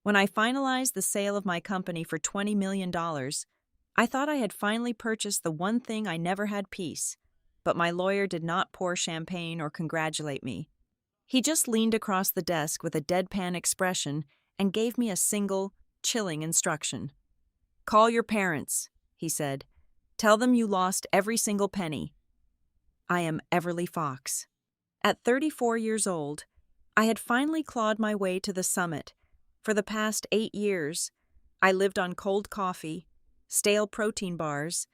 When I finalized the sale of my company for $20 million, I thought I had finally purchased the one thing I never had peace, but my lawyer did not pour champagne or congratulate me. He just leaned across the desk with a deadpan expression and gave me a single, chilling instruction. "Call your parents," he said. "Tell them you lost every single penny." I am Everly Fox. At 34 years old, I had finally clawed my way to the summit. For the past 8 years, I lived on cold coffee, stale protein bars,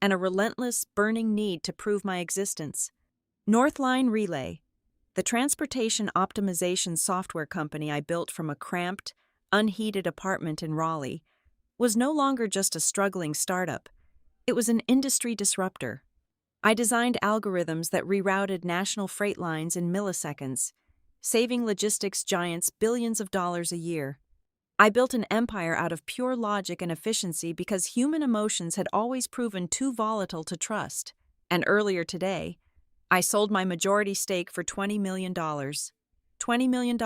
and a relentless, burning need to prove my existence. Northline Relay, the transportation optimization software company I built from a cramped, unheated apartment in Raleigh, was no longer just a struggling startup. It was an industry disruptor. I designed algorithms that rerouted national freight lines in milliseconds, saving logistics giants billions of dollars a year. I built an empire out of pure logic and efficiency because human emotions had always proven too volatile to trust. And earlier today, I sold my majority stake for $20 million. $20 million.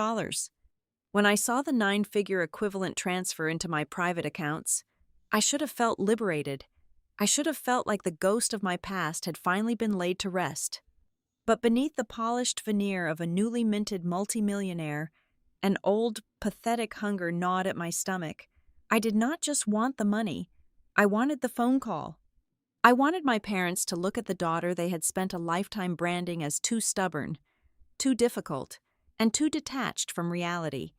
When I saw the 9-figure equivalent transfer into my private accounts, I should have felt liberated. I should have felt like the ghost of my past had finally been laid to rest. But beneath the polished veneer of a newly minted multimillionaire, an old, pathetic hunger gnawed at my stomach. I did not just want the money. I wanted the phone call. I wanted my parents to look at the daughter they had spent a lifetime branding as too stubborn, too difficult, and too detached from reality,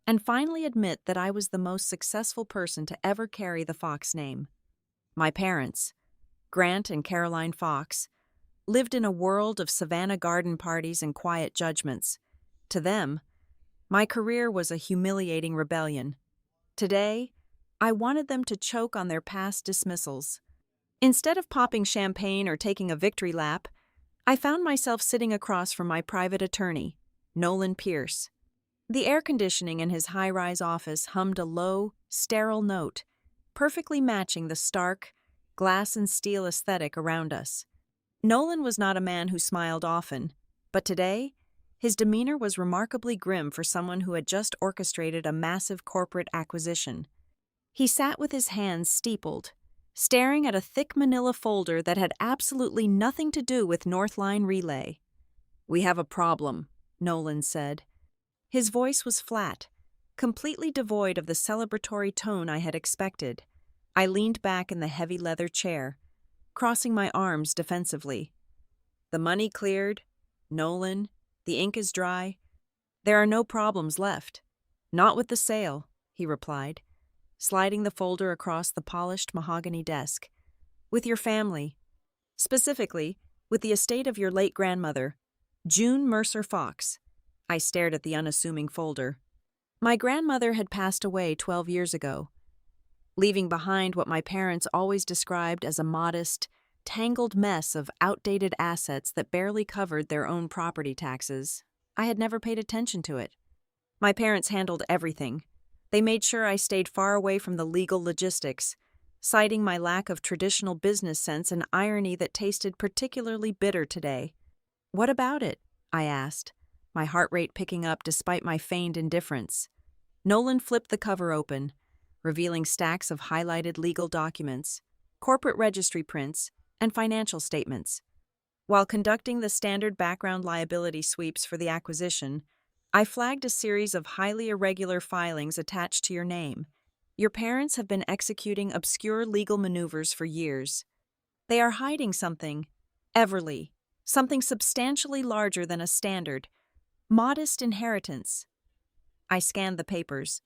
and finally admit that I was the most successful person to ever carry the Fox name. My parents, Grant and Caroline Fox, lived in a world of Savannah garden parties and quiet judgments. To them, my career was a humiliating rebellion. Today, I wanted them to choke on their past dismissals. Instead of popping champagne or taking a victory lap, I found myself sitting across from my private attorney, Nolan Pierce. The air conditioning in his high-rise office hummed a low, sterile note, perfectly matching the stark, glass and steel aesthetic around us. Nolan was not a man who smiled often, but today, his demeanor was remarkably grim for someone who had just orchestrated a massive corporate acquisition. He sat with his hands steepled, staring at a thick manila folder that had absolutely nothing to do with Northline Relay. "We have a problem," Nolan said. His voice was flat, completely devoid of the celebratory tone I had expected. I leaned back in the heavy leather chair, crossing my arms defensively. "The money cleared, Nolan. The ink is dry. There are no problems left." "Not with the sale," he replied, sliding the folder across the polished mahogany desk. "With your family. Specifically, with the estate of your late grandmother, June Mercer Fox." I stared at the unassuming folder. My grandmother had passed away 12 years ago, leaving behind what my parents always described as a modest, tangled mess of outdated assets that barely covered their own property taxes. I had never paid attention to it. My parents handled everything. They made sure I stayed far away from the legal logistics, citing my lack of traditional business sense and irony that tasted particularly bitter today. "What about it?" I asked, my heart rate picking up despite my feigned indifference. Nolan flipped the cover open, revealing stacks of highlighted legal documents, corporate registry prints, and financial statements. While conducting the standard background liability sweeps for the acquisition, I flagged a series of highly irregular filings attached to your name. Your parents have been executing obscure legal maneuvers for years. They are hiding something, Everly, something substantially larger than a standard, modest inheritance. I scanned the papers,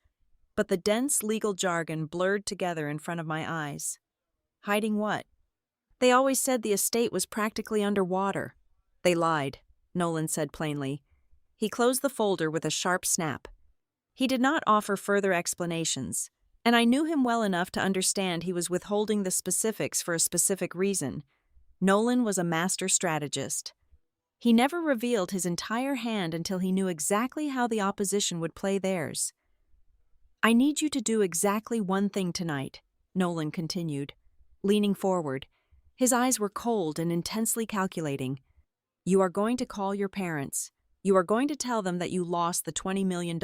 but the dense legal jargon blurred together in front of my eyes. Hiding what? They always said the estate was practically underwater. They lied, Nolan said plainly. He closed the folder with a sharp snap. He did not offer further explanations, and I knew him well enough to understand he was withholding the specifics for a specific reason. Nolan was a master strategist. He never revealed his entire hand until he knew exactly how the opposition would play theirs. "I need you to do exactly one thing tonight," Nolan continued, leaning forward. His eyes were cold and intensely calculating. "You are going to call your parents. You are going to tell them that you lost the $20 million.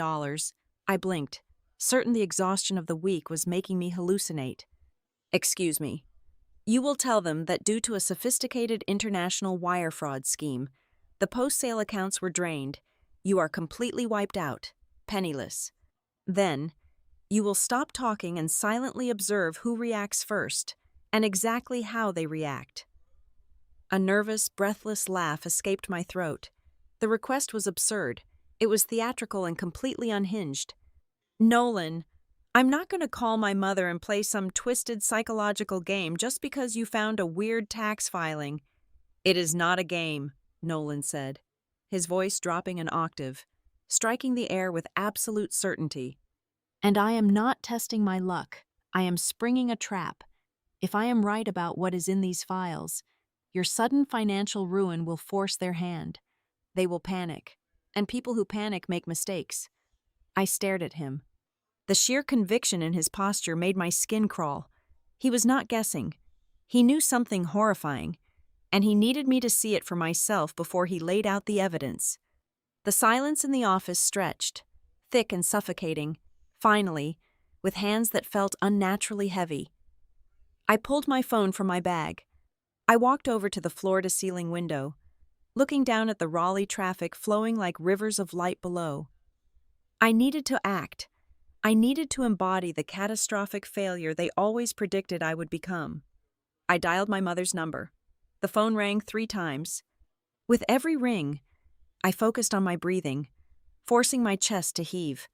I blinked, certain the exhaustion of the week was making me hallucinate. "Excuse me. You will tell them that due to a sophisticated international wire fraud scheme, the post-sale accounts were drained. You are completely wiped out, penniless. Then, you will stop talking and silently observe who reacts first, and exactly how they react." A nervous, breathless laugh escaped my throat. The request was absurd. It was theatrical and completely unhinged. "Nolan, I'm not going to call my mother and play some twisted psychological game just because you found a weird tax filing." "It is not a game," Nolan said, his voice dropping an octave, striking the air with absolute certainty. "And I am not testing my luck. I am springing a trap. If I am right about what is in these files, your sudden financial ruin will force their hand. They will panic, and people who panic make mistakes." I stared at him. The sheer conviction in his posture made my skin crawl. He was not guessing. He knew something horrifying, and he needed me to see it for myself before he laid out the evidence. The silence in the office stretched, thick and suffocating, finally, with hands that felt unnaturally heavy. I pulled my phone from my bag. I walked over to the floor-to-ceiling window, looking down at the Raleigh traffic flowing like rivers of light below. I needed to act. I needed to embody the catastrophic failure they always predicted I would become. I dialed my mother's number. The phone rang 3 times. With every ring, I focused on my breathing, forcing my chest to heave,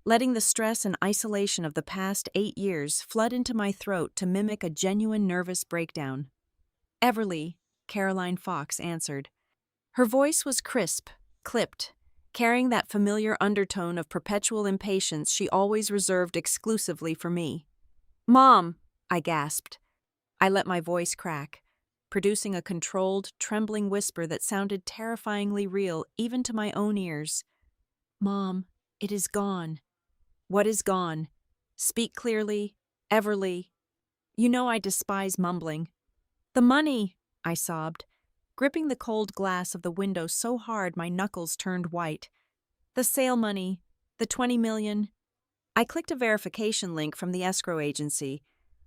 letting the stress and isolation of the past 8 years flood into my throat to mimic a genuine nervous breakdown. "Everly," Caroline Fox answered. Her voice was crisp, clipped, carrying that familiar undertone of perpetual impatience she always reserved exclusively for me. "Mom," I gasped. I let my voice crack, producing a controlled, trembling whisper that sounded terrifyingly real even to my own ears. "Mom, it is gone." "What is gone? Speak clearly, Everly." You know I despise mumbling. "The money," I sobbed, gripping the cold glass of the window so hard my knuckles turned white. "The sale money, the 20 million. I clicked a verification link from the escrow agency,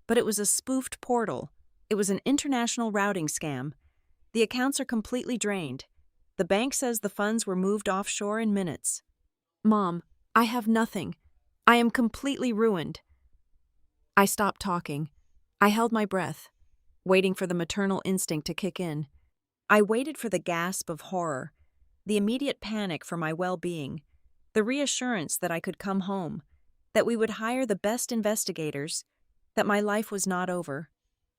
but it was a spoofed portal. It was an international routing scam. The accounts are completely drained. The bank says the funds were moved offshore in minutes. Mom, I have nothing. I am completely ruined." I stopped talking. I held my breath, waiting for the maternal instinct to kick in. I waited for the gasp of horror, the immediate panic for my well-being, the reassurance that I could come home, that we would hire the best investigators, that my life was not over.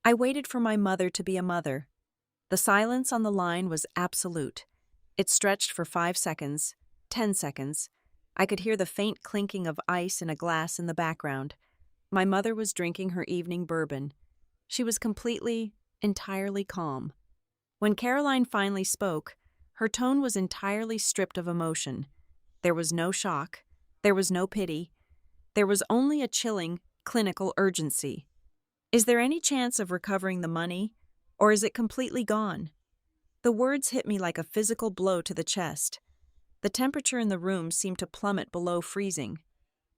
I waited for my mother to be a mother. The silence on the line was absolute. It stretched for 5 seconds, 10 seconds. I could hear the faint clinking of ice in a glass in the background. My mother was drinking her evening bourbon. She was completely, entirely calm. When Caroline finally spoke, her tone was entirely stripped of emotion. There was no shock. There was no pity. There was only a chilling, clinical urgency. "Is there any chance of recovering the money, or is it completely gone?" The words hit me like a physical blow to the chest. The temperature in the room seemed to plummet below freezing.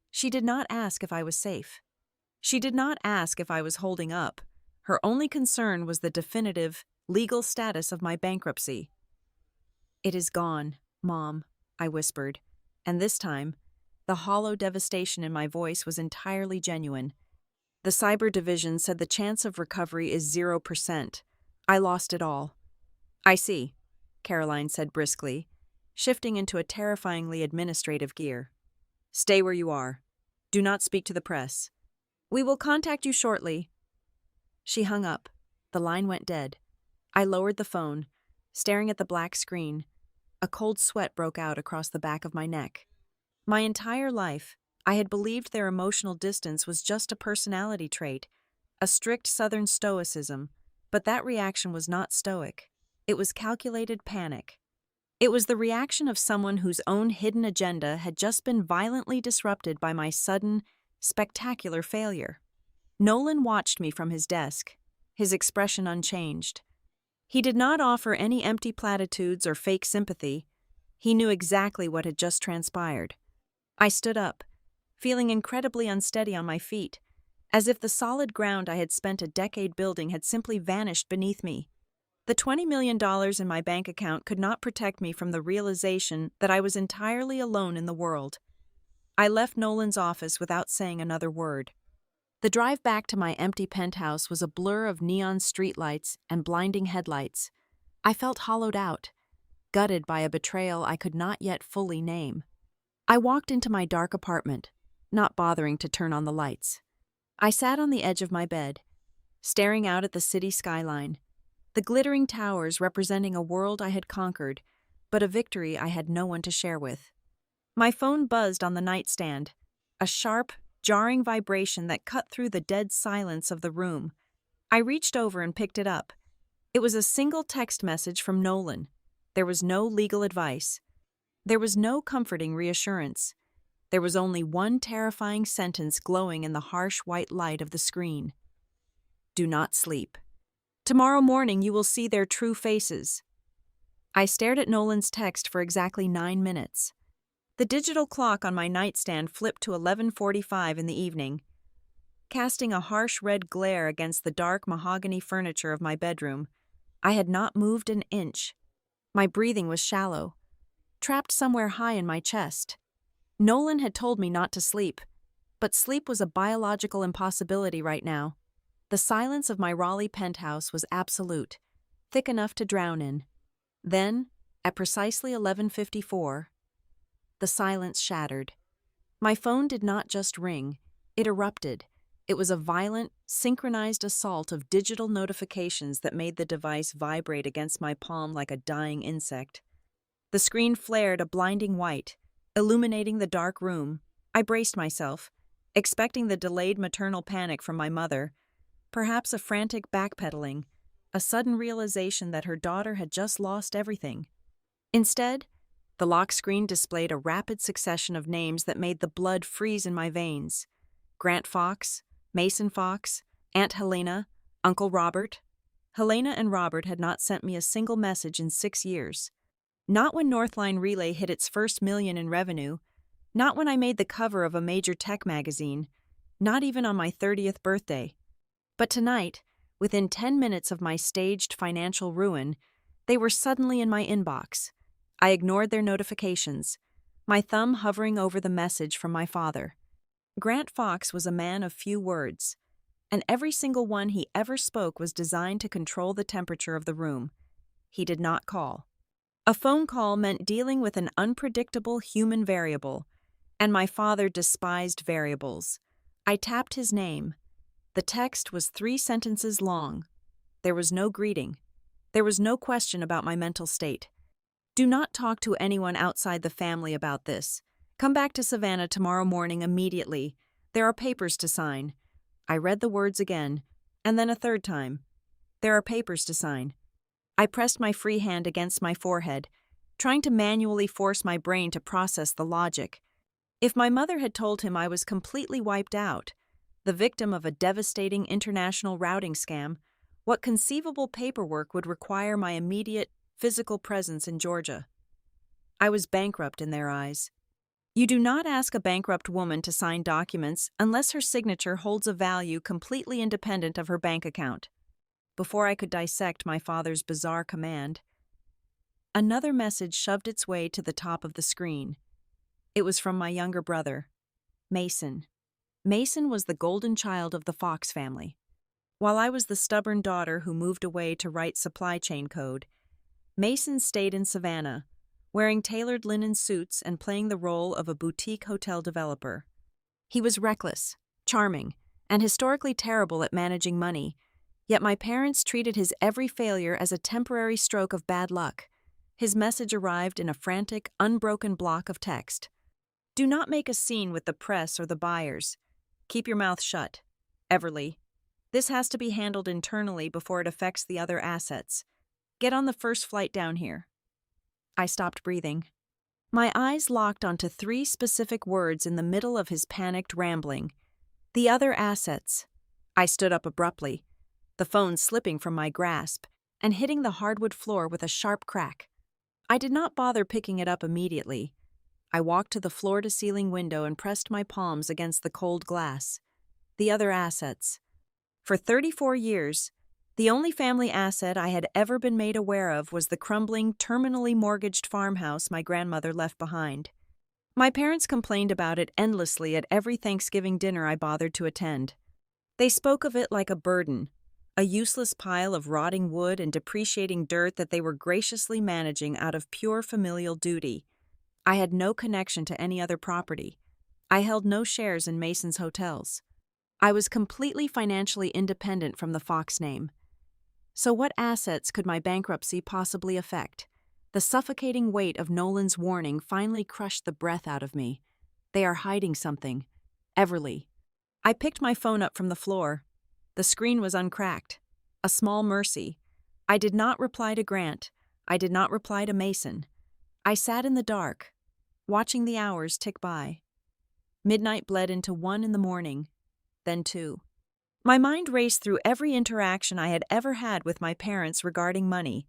She did not ask if I was safe. She did not ask if I was holding up. Her only concern was the definitive, legal status of my bankruptcy. "It is gone, Mom," I whispered, and this time, the hollow devastation in my voice was entirely genuine. "The cyber division said the chance of recovery is 0%. I lost it all." "I see," Caroline said briskly, shifting into a terrifyingly administrative gear. "Stay where you are. Do not speak to the press. We will contact you shortly." She hung up. The line went dead. I lowered the phone, staring at the black screen. A cold sweat broke out across the back of my neck. My entire life, I had believed their emotional distance was just a personality trait, a strict Southern stoicism, but that reaction was not stoic. It was calculated panic. It was the reaction of someone whose own hidden agenda had just been violently disrupted by my sudden, spectacular failure. Nolan watched me from his desk, his expression unchanged. He did not offer any empty platitudes or fake sympathy. He knew exactly what had just transpired. I stood up, feeling incredibly unsteady on my feet, as if the solid ground I had spent a decade building had simply vanished beneath me. The $20 million in my bank account could not protect me from the realization that I was entirely alone in the world. I left Nolan's office without saying another word. The drive back to my empty penthouse was a blur of neon streetlights and blinding headlights. I felt hollowed out, gutted by a betrayal I could not yet fully name. I walked into my dark apartment, not bothering to turn on the lights. I sat on the edge of my bed, staring out at the city skyline, the glittering towers representing a world I had conquered, but a victory I had no one to share with. My phone buzzed on the nightstand, a sharp, jarring vibration that cut through the dead silence of the room. I reached over and picked it up. It was a single text message from Nolan. There was no legal advice. There was no comforting reassurance. There was only one terrifying sentence glowing in the harsh white light of the screen. Do not sleep. Tomorrow morning you will see their true faces. I stared at Nolan's text for exactly 9 minutes. The digital clock on my nightstand flipped to 11:45 in the evening, casting a harsh red glare against the dark mahogany furniture of my bedroom. I had not moved an inch. My breathing was shallow, trapped somewhere high in my chest. Nolan had told me not to sleep, but sleep was a biological impossibility right now. The silence of my Raleigh penthouse was absolute, thick enough to drown in. Then, at precisely 11:54, the silence shattered. My phone did not just ring, it erupted. It was a violent, synchronized assault of digital notifications that made the device vibrate against my palm like a dying insect. The screen flared a blinding white, illuminating the dark room. I braced myself, expecting the delayed maternal panic from my mother, perhaps a frantic backpedaling, a sudden realization that her daughter had just lost everything. Instead, the lock screen displayed a rapid succession of names that made the blood freeze in my veins. Grant Fox, Mason Fox, Aunt Helena, Uncle Robert. Helena and Robert had not sent me a single message in 6 years. Not when Northline Relay hit its first million in revenue, not when I made the cover of a major tech magazine, not even on my 30th birthday. But tonight, within 10 minutes of my staged financial ruin, they were suddenly in my inbox. I ignored their notifications, my thumb hovering over the message from my father. Grant Fox was a man of few words, and every single one he ever spoke was designed to control the temperature of the room. He did not call. A phone call meant dealing with an unpredictable human variable, and my father despised variables. I tapped his name. The text was 3 sentences long. There was no greeting. There was no question about my mental state. Do not talk to anyone outside the family about this. Come back to Savannah tomorrow morning immediately. There are papers to sign. I read the words again, and then a third time. There are papers to sign. I pressed my free hand against my forehead, trying to manually force my brain to process the logic. If my mother had told him I was completely wiped out, the victim of a devastating international routing scam, what conceivable paperwork would require my immediate physical presence in Georgia? I was bankrupt in their eyes. You do not ask a bankrupt woman to sign documents unless her signature holds a value completely independent of her bank account. Before I could dissect my father's bizarre command, another message shoved its way to the top of the screen. It was from my younger brother, Mason. Mason was the golden child of the Fox family. While I was the stubborn daughter who moved away to write supply chain code, Mason stayed in Savannah, wearing tailored linen suits and playing the role of a boutique hotel developer. He was reckless, charming, and historically terrible at managing money, yet my parents treated his every failure as a temporary stroke of bad luck. His message arrived in a frantic, unbroken block of text. Do not make a scene with the press or the buyers. Keep your mouth shut. Everly. This has to be handled internally before it affects the other assets. Get on the first flight down here. I stopped breathing. My eyes locked onto 3 specific words in the middle of his panicked rambling. The other assets. I stood up abruptly, the phone slipping from my grasp and hitting the hardwood floor with a sharp crack. I did not bother picking it up immediately. I walked to the floor-to-ceiling window and pressed my palms against the cold glass. The other assets. For 34 years, the only family asset I had ever been made aware of was the crumbling, terminally mortgaged farmhouse my grandmother left behind. My parents complained about it endlessly at every Thanksgiving dinner I bothered to attend. They spoke of it like a burden, a useless pile of rotting wood and depreciating dirt that they were graciously managing out of pure familial duty. I had no connection to any other property. I held no shares in Mason's hotels. I was completely financially independent from the Fox name. So what assets could my bankruptcy possibly affect? The suffocating weight of Nolan's warning finally crushed the breath out of me. They are hiding something. Everly. I picked my phone up from the floor. The screen was uncracked. A small mercy. I did not reply to Grant. I did not reply to Mason. I sat in the dark, watching the hours tick by. Midnight bled into 1 in the morning, then 2. My mind raced through every interaction I had ever had with my parents regarding money,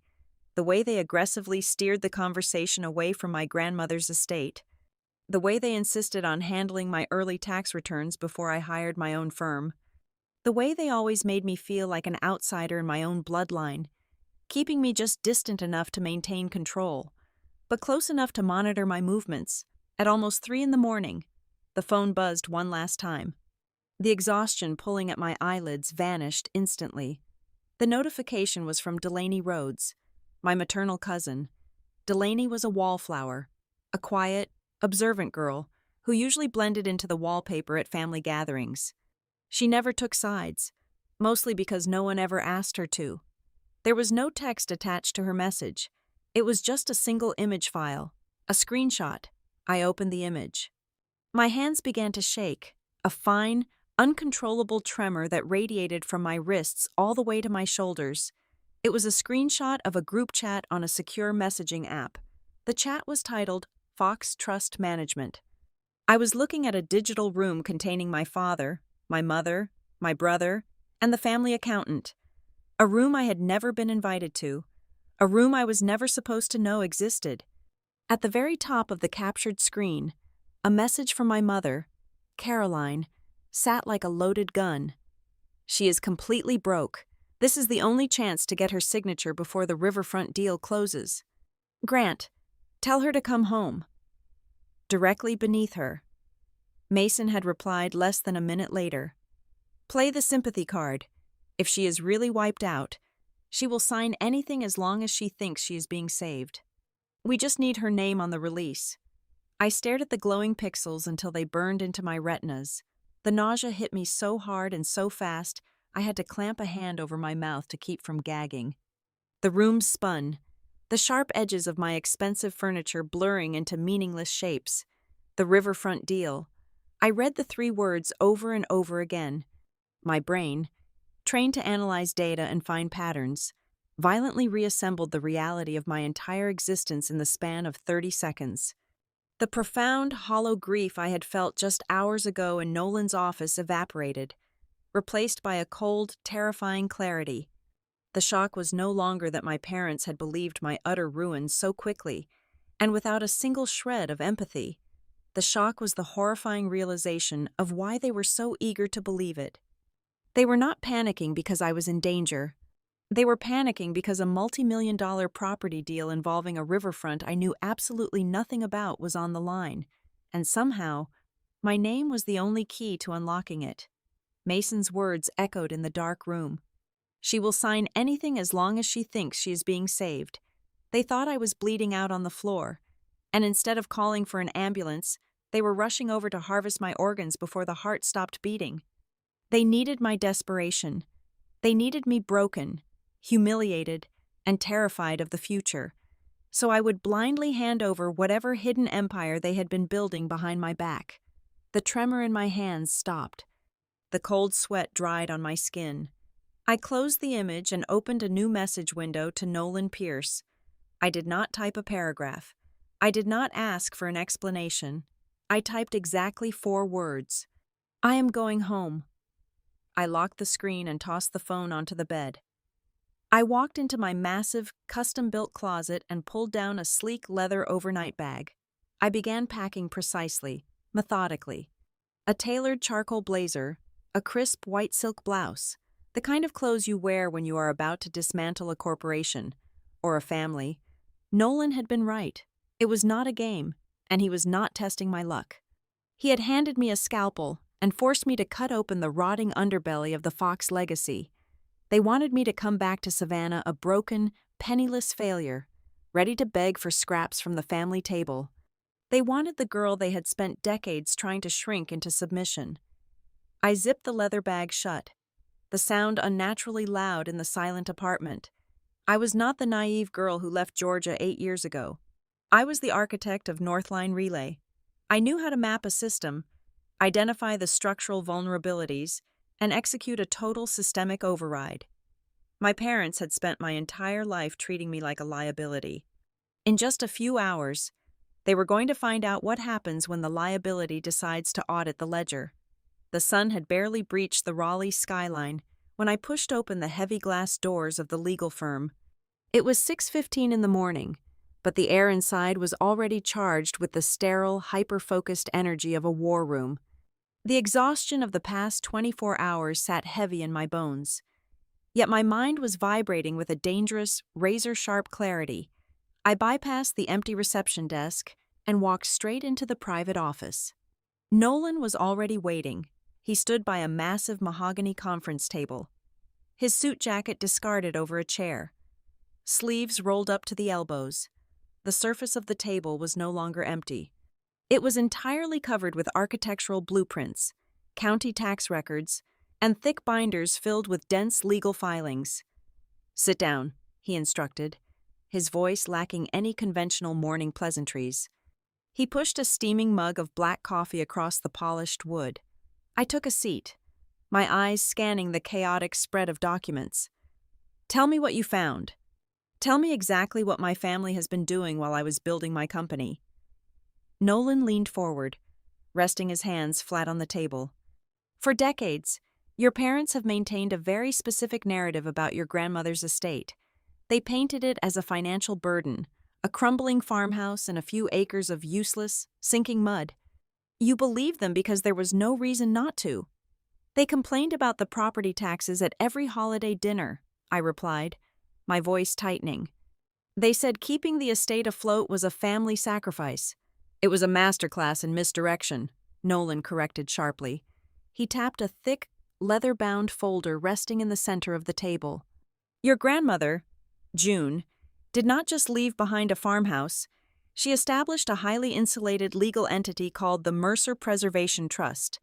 the way they aggressively steered the conversation away from my grandmother's estate, the way they insisted on handling my early tax returns before I hired my own firm, the way they always made me feel like an outsider in my own bloodline, keeping me just distant enough to maintain control, but close enough to monitor my movements. At almost 3 in the morning, the phone buzzed one last time. The exhaustion pulling at my eyelids vanished instantly. The notification was from Delaney Rhodes, my maternal cousin. Delaney was a wallflower, a quiet, observant girl who usually blended into the wallpaper at family gatherings. She never took sides, mostly because no one ever asked her to. There was no text attached to her message. It was just a single image file, a screenshot. I opened the image. My hands began to shake, a fine, uncontrollable tremor that radiated from my wrists all the way to my shoulders. It was a screenshot of a group chat on a secure messaging app. The chat was titled Fox Trust Management. I was looking at a digital room containing my father, my mother, my brother, and the family accountant. A room I had never been invited to. A room I was never supposed to know existed. At the very top of the captured screen, a message from my mother, Caroline, sat like a loaded gun. She is completely broke. This is the only chance to get her signature before the riverfront deal closes. Grant, tell her to come home. Directly beneath her, Mason had replied less than a minute later. Play the sympathy card. If she is really wiped out, she will sign anything as long as she thinks she is being saved. We just need her name on the release. I stared at the glowing pixels until they burned into my retinas. The nausea hit me so hard and so fast, I had to clamp a hand over my mouth to keep from gagging. The room spun, the sharp edges of my expensive furniture blurring into meaningless shapes. The riverfront deal. I read the 3 words over and over again. My brain, trained to analyze data and find patterns, violently reassembled the reality of my entire existence in the span of 30 seconds. The profound, hollow grief I had felt just hours ago in Nolan's office evaporated, replaced by a cold, terrifying clarity. The shock was no longer that my parents had believed my utter ruin so quickly, and without a single shred of empathy. The shock was the horrifying realization of why they were so eager to believe it. They were not panicking because I was in danger. They were panicking because a multi-million-dollar property deal involving a riverfront I knew absolutely nothing about was on the line, and somehow, my name was the only key to unlocking it. Mason's words echoed in the dark room. She will sign anything as long as she thinks she is being saved. They thought I was bleeding out on the floor, and instead of calling for an ambulance, they were rushing over to harvest my organs before the heart stopped beating. They needed my desperation. They needed me broken, humiliated, and terrified of the future, so I would blindly hand over whatever hidden empire they had been building behind my back. The tremor in my hands stopped. The cold sweat dried on my skin. I closed the image and opened a new message window to Nolan Pierce. I did not type a paragraph. I did not ask for an explanation. I typed exactly 4 words. I am going home. I locked the screen and tossed the phone onto the bed. I walked into my massive, custom-built closet and pulled down a sleek leather overnight bag. I began packing precisely, methodically. A tailored charcoal blazer, a crisp white silk blouse, the kind of clothes you wear when you are about to dismantle a corporation or a family. Nolan had been right. It was not a game, and he was not testing my luck. He had handed me a scalpel and forced me to cut open the rotting underbelly of the Fox legacy. They wanted me to come back to Savannah a broken, penniless failure, ready to beg for scraps from the family table. They wanted the girl they had spent decades trying to shrink into submission. I zipped the leather bag shut, the sound unnaturally loud in the silent apartment. I was not the naive girl who left Georgia 8 years ago. I was the architect of Northline Relay. I knew how to map a system, identify the structural vulnerabilities, and execute a total systemic override. My parents had spent my entire life treating me like a liability. In just a few hours, they were going to find out what happens when the liability decides to audit the ledger. The sun had barely breached the Raleigh skyline when I pushed open the heavy glass doors of the legal firm. It was 6:15 in the morning, but the air inside was already charged with the sterile, hyper-focused energy of a war room. The exhaustion of the past 24 hours sat heavy in my bones. Yet my mind was vibrating with a dangerous, razor-sharp clarity. I bypassed the empty reception desk and walked straight into the private office. Nolan was already waiting. He stood by a massive mahogany conference table, his suit jacket discarded over a chair, sleeves rolled up to the elbows. The surface of the table was no longer empty. It was entirely covered with architectural blueprints, county tax records, and thick binders filled with dense legal filings. "Sit down," he instructed, his voice lacking any conventional morning pleasantries. He pushed a steaming mug of black coffee across the polished wood. I took a seat, my eyes scanning the chaotic spread of documents. "Tell me what you found. Tell me exactly what my family has been doing while I was building my company." Nolan leaned forward, resting his hands flat on the table. "For decades, your parents have maintained a very specific narrative about your grandmother's estate. They painted it as a financial burden, a crumbling farmhouse and a few acres of useless, sinking mud. You believed them because there was no reason not to. They complained about the property taxes at every holiday dinner," I replied, my voice tightening. "They said keeping the estate afloat was a family sacrifice." "It was a masterclass in misdirection," Nolan corrected sharply. He tapped a thick, leather-bound folder resting in the center of the table. "Your grandmother, June, did not just leave behind a farmhouse. She established a highly insulated legal entity called the Mercer Preservation Trust.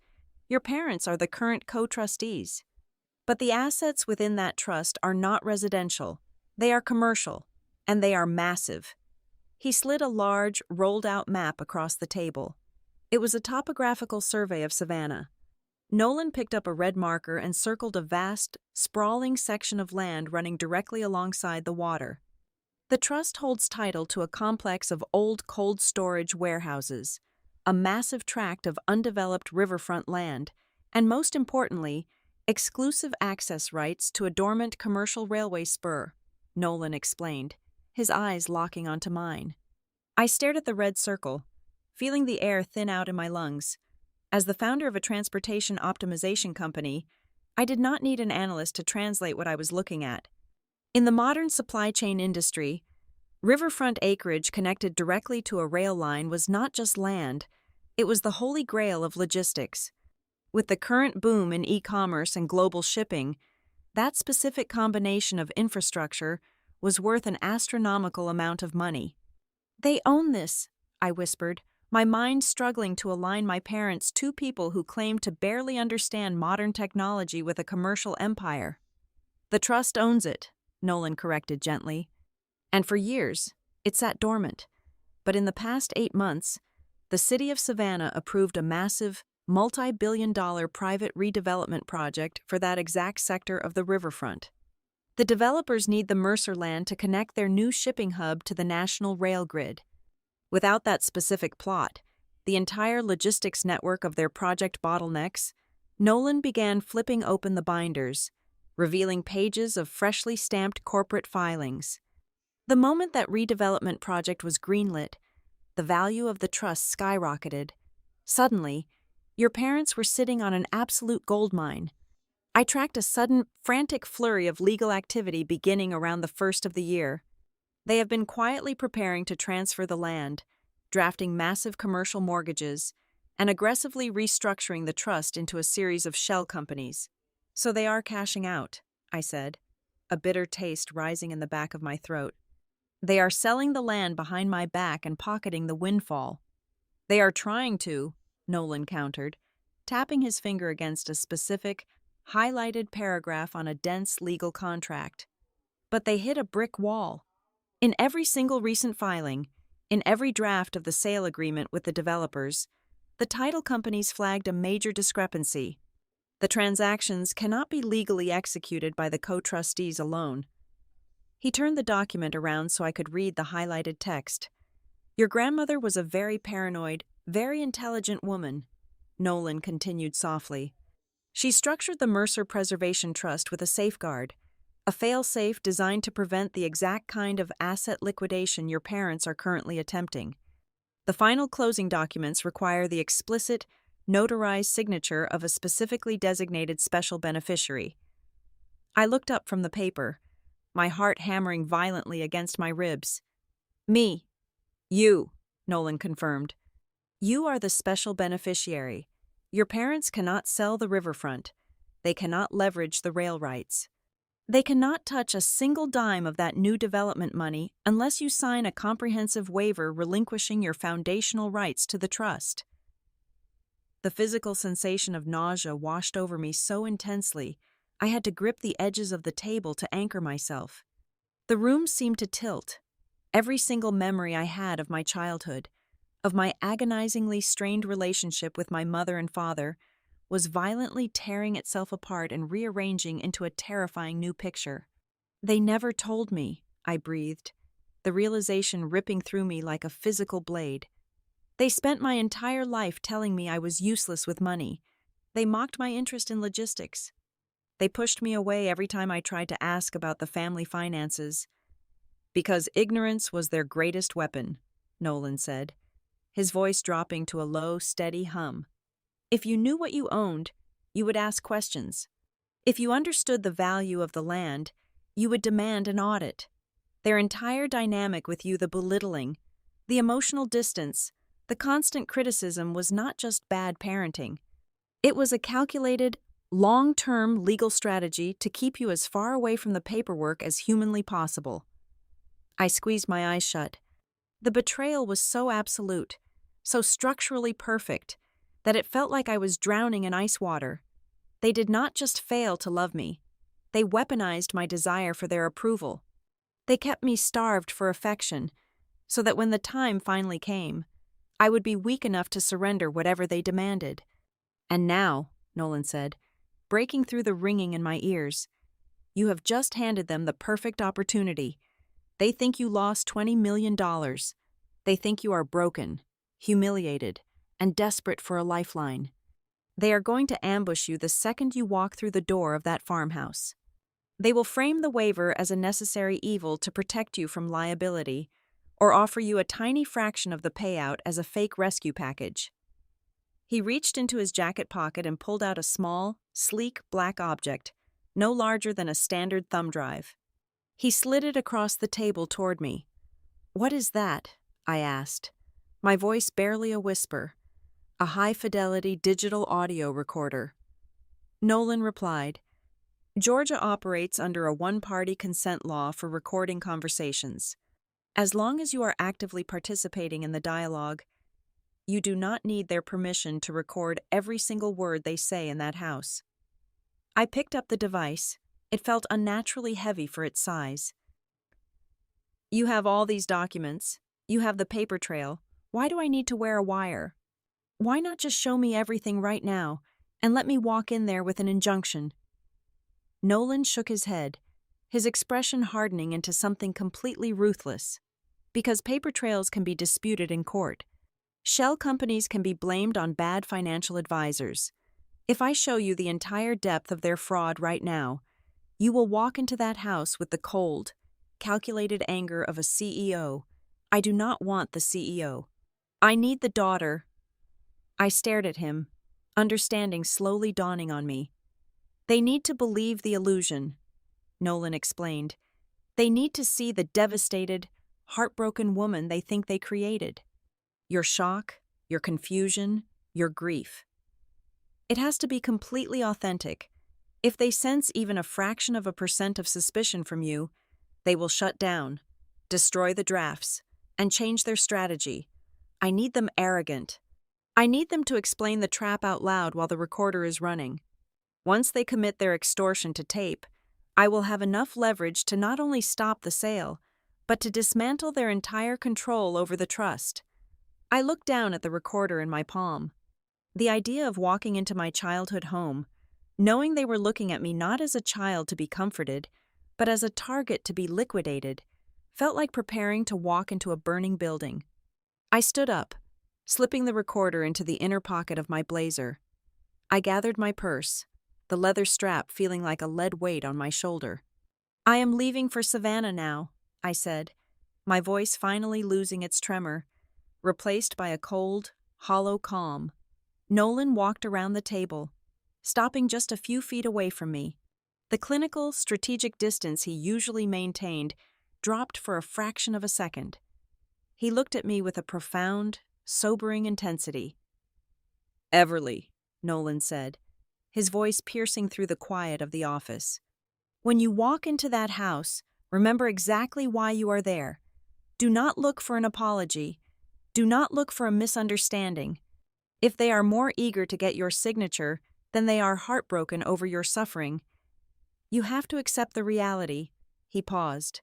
Your parents are the current co-trustees. But the assets within that trust are not residential. They are commercial, and they are massive." He slid a large, rolled-out map across the table. It was a topographical survey of Savannah. Nolan picked up a red marker and circled a vast, sprawling section of land running directly alongside the water. "The trust holds title to a complex of old cold storage warehouses, a massive tract of undeveloped riverfront land, and most importantly, exclusive access rights to a dormant commercial railway spur," Nolan explained, his eyes locking onto mine. I stared at the red circle, feeling the air thin out in my lungs. As the founder of a transportation optimization company, I did not need an analyst to translate what I was looking at. In the modern supply chain industry, riverfront acreage connected directly to a rail line was not just land, it was the holy grail of logistics. With the current boom in e-commerce and global shipping, that specific combination of infrastructure was worth an astronomical amount of money. "They own this," I whispered, my mind struggling to align my parents, two people who claimed to barely understand modern technology, with a commercial empire. "The trust owns it," Nolan corrected gently. "And for years, it sat dormant. But in the past 8 months, the city of Savannah approved a massive, multi-billion-dollar private redevelopment project for that exact sector of the riverfront. The developers need the Mercer land to connect their new shipping hub to the national rail grid. Without that specific plot, the entire logistics network of their project bottlenecks, Nolan began flipping open the binders, revealing pages of freshly stamped corporate filings. The moment that redevelopment project was greenlit, The value of the trust skyrocketed. Suddenly, your parents were sitting on an absolute goldmine. I tracked a sudden, frantic flurry of legal activity beginning around the first of the year. They have been quietly preparing to transfer the land, drafting massive commercial mortgages, and aggressively restructuring the trust into a series of shell companies. So they are cashing out, I said, a bitter taste rising in the back of my throat. They are selling the land behind my back and pocketing the windfall. They are trying to, Nolan countered, tapping his finger against a specific, highlighted paragraph on a dense legal contract. But they hit a brick wall. In every single recent filing, in every draft of the sale agreement with the developers, the title companies flagged a major discrepancy. The transactions cannot be legally executed by the co-trustees alone. He turned the document around so I could read the highlighted text. Your grandmother was a very paranoid, very intelligent woman, Nolan continued softly. She structured the Mercer Preservation Trust with a safeguard, a fail-safe designed to prevent the exact kind of asset liquidation your parents are currently attempting. The final closing documents require the explicit, notarized signature of a specifically designated special beneficiary. I looked up from the paper, my heart hammering violently against my ribs. Me. You, Nolan confirmed. You are the special beneficiary. Your parents cannot sell the riverfront. They cannot leverage the rail rights. They cannot touch a single dime of that new development money unless you sign a comprehensive waiver relinquishing your foundational rights to the trust. The physical sensation of nausea washed over me so intensely, I had to grip the edges of the table to anchor myself. The room seemed to tilt. Every single memory I had of my childhood, of my agonizingly strained relationship with my mother and father, was violently tearing itself apart and rearranging into a terrifying new picture. They never told me, I breathed, the realization ripping through me like a physical blade. They spent my entire life telling me I was useless with money. They mocked my interest in logistics. They pushed me away every time I tried to ask about the family finances. Because ignorance was their greatest weapon, Nolan said, his voice dropping to a low, steady hum. If you knew what you owned, you would ask questions. If you understood the value of the land, you would demand an audit. Their entire dynamic with you, the belittling, the emotional distance, the constant criticism was not just bad parenting. It was a calculated, long-term legal strategy to keep you as far away from the paperwork as humanly possible. I squeezed my eyes shut. The betrayal was so absolute, so structurally perfect, that it felt like I was drowning in ice water. They did not just fail to love me. They weaponized my desire for their approval. They kept me starved for affection, so that when the time finally came, I would be weak enough to surrender whatever they demanded. And now, Nolan said, breaking through the ringing in my ears, you have just handed them the perfect opportunity. They think you lost $20 million. They think you are broken, humiliated, and desperate for a lifeline. They are going to ambush you the second you walk through the door of that farmhouse. They will frame the waiver as a necessary evil to protect you from liability, or offer you a tiny fraction of the payout as a fake rescue package. He reached into his jacket pocket and pulled out a small, sleek black object, no larger than a standard thumb drive. He slid it across the table toward me. "What is that?" I asked, my voice barely a whisper. "A high-fidelity digital audio recorder." Nolan replied, "Georgia operates under a one-party consent law for recording conversations. As long as you are actively participating in the dialogue, you do not need their permission to record every single word they say in that house." I picked up the device. It felt unnaturally heavy for its size. "You have all these documents. You have the paper trail. Why do I need to wear a wire? Why not just show me everything right now and let me walk in there with an injunction?" Nolan shook his head, his expression hardening into something completely ruthless. Because paper trails can be disputed in court. Shell companies can be blamed on bad financial advisors. If I show you the entire depth of their fraud right now, you will walk into that house with the cold, calculated anger of a CEO. I do not want the CEO. I need the daughter. I stared at him, understanding slowly dawning on me. They need to believe the illusion, Nolan explained. They need to see the devastated, heartbroken woman they think they created. Your shock, your confusion, your grief. It has to be completely authentic. If they sense even a fraction of a percent of suspicion from you, they will shut down, destroy the drafts, and change their strategy. I need them arrogant. I need them to explain the trap out loud while the recorder is running. Once they commit their extortion to tape, I will have enough leverage to not only stop the sale, but to dismantle their entire control over the trust. I looked down at the recorder in my palm. The idea of walking into my childhood home, knowing they were looking at me not as a child to be comforted, but as a target to be liquidated, felt like preparing to walk into a burning building. I stood up, slipping the recorder into the inner pocket of my blazer. I gathered my purse, the leather strap feeling like a lead weight on my shoulder. I am leaving for Savannah now, I said, my voice finally losing its tremor, replaced by a cold, hollow calm. Nolan walked around the table, stopping just a few feet away from me. The clinical, strategic distance he usually maintained dropped for a fraction of a second. He looked at me with a profound, sobering intensity. "Everly," Nolan said, his voice piercing through the quiet of the office. "When you walk into that house, remember exactly why you are there. Do not look for an apology. Do not look for a misunderstanding. If they are more eager to get your signature than they are heartbroken over your suffering, you have to accept the reality." He paused,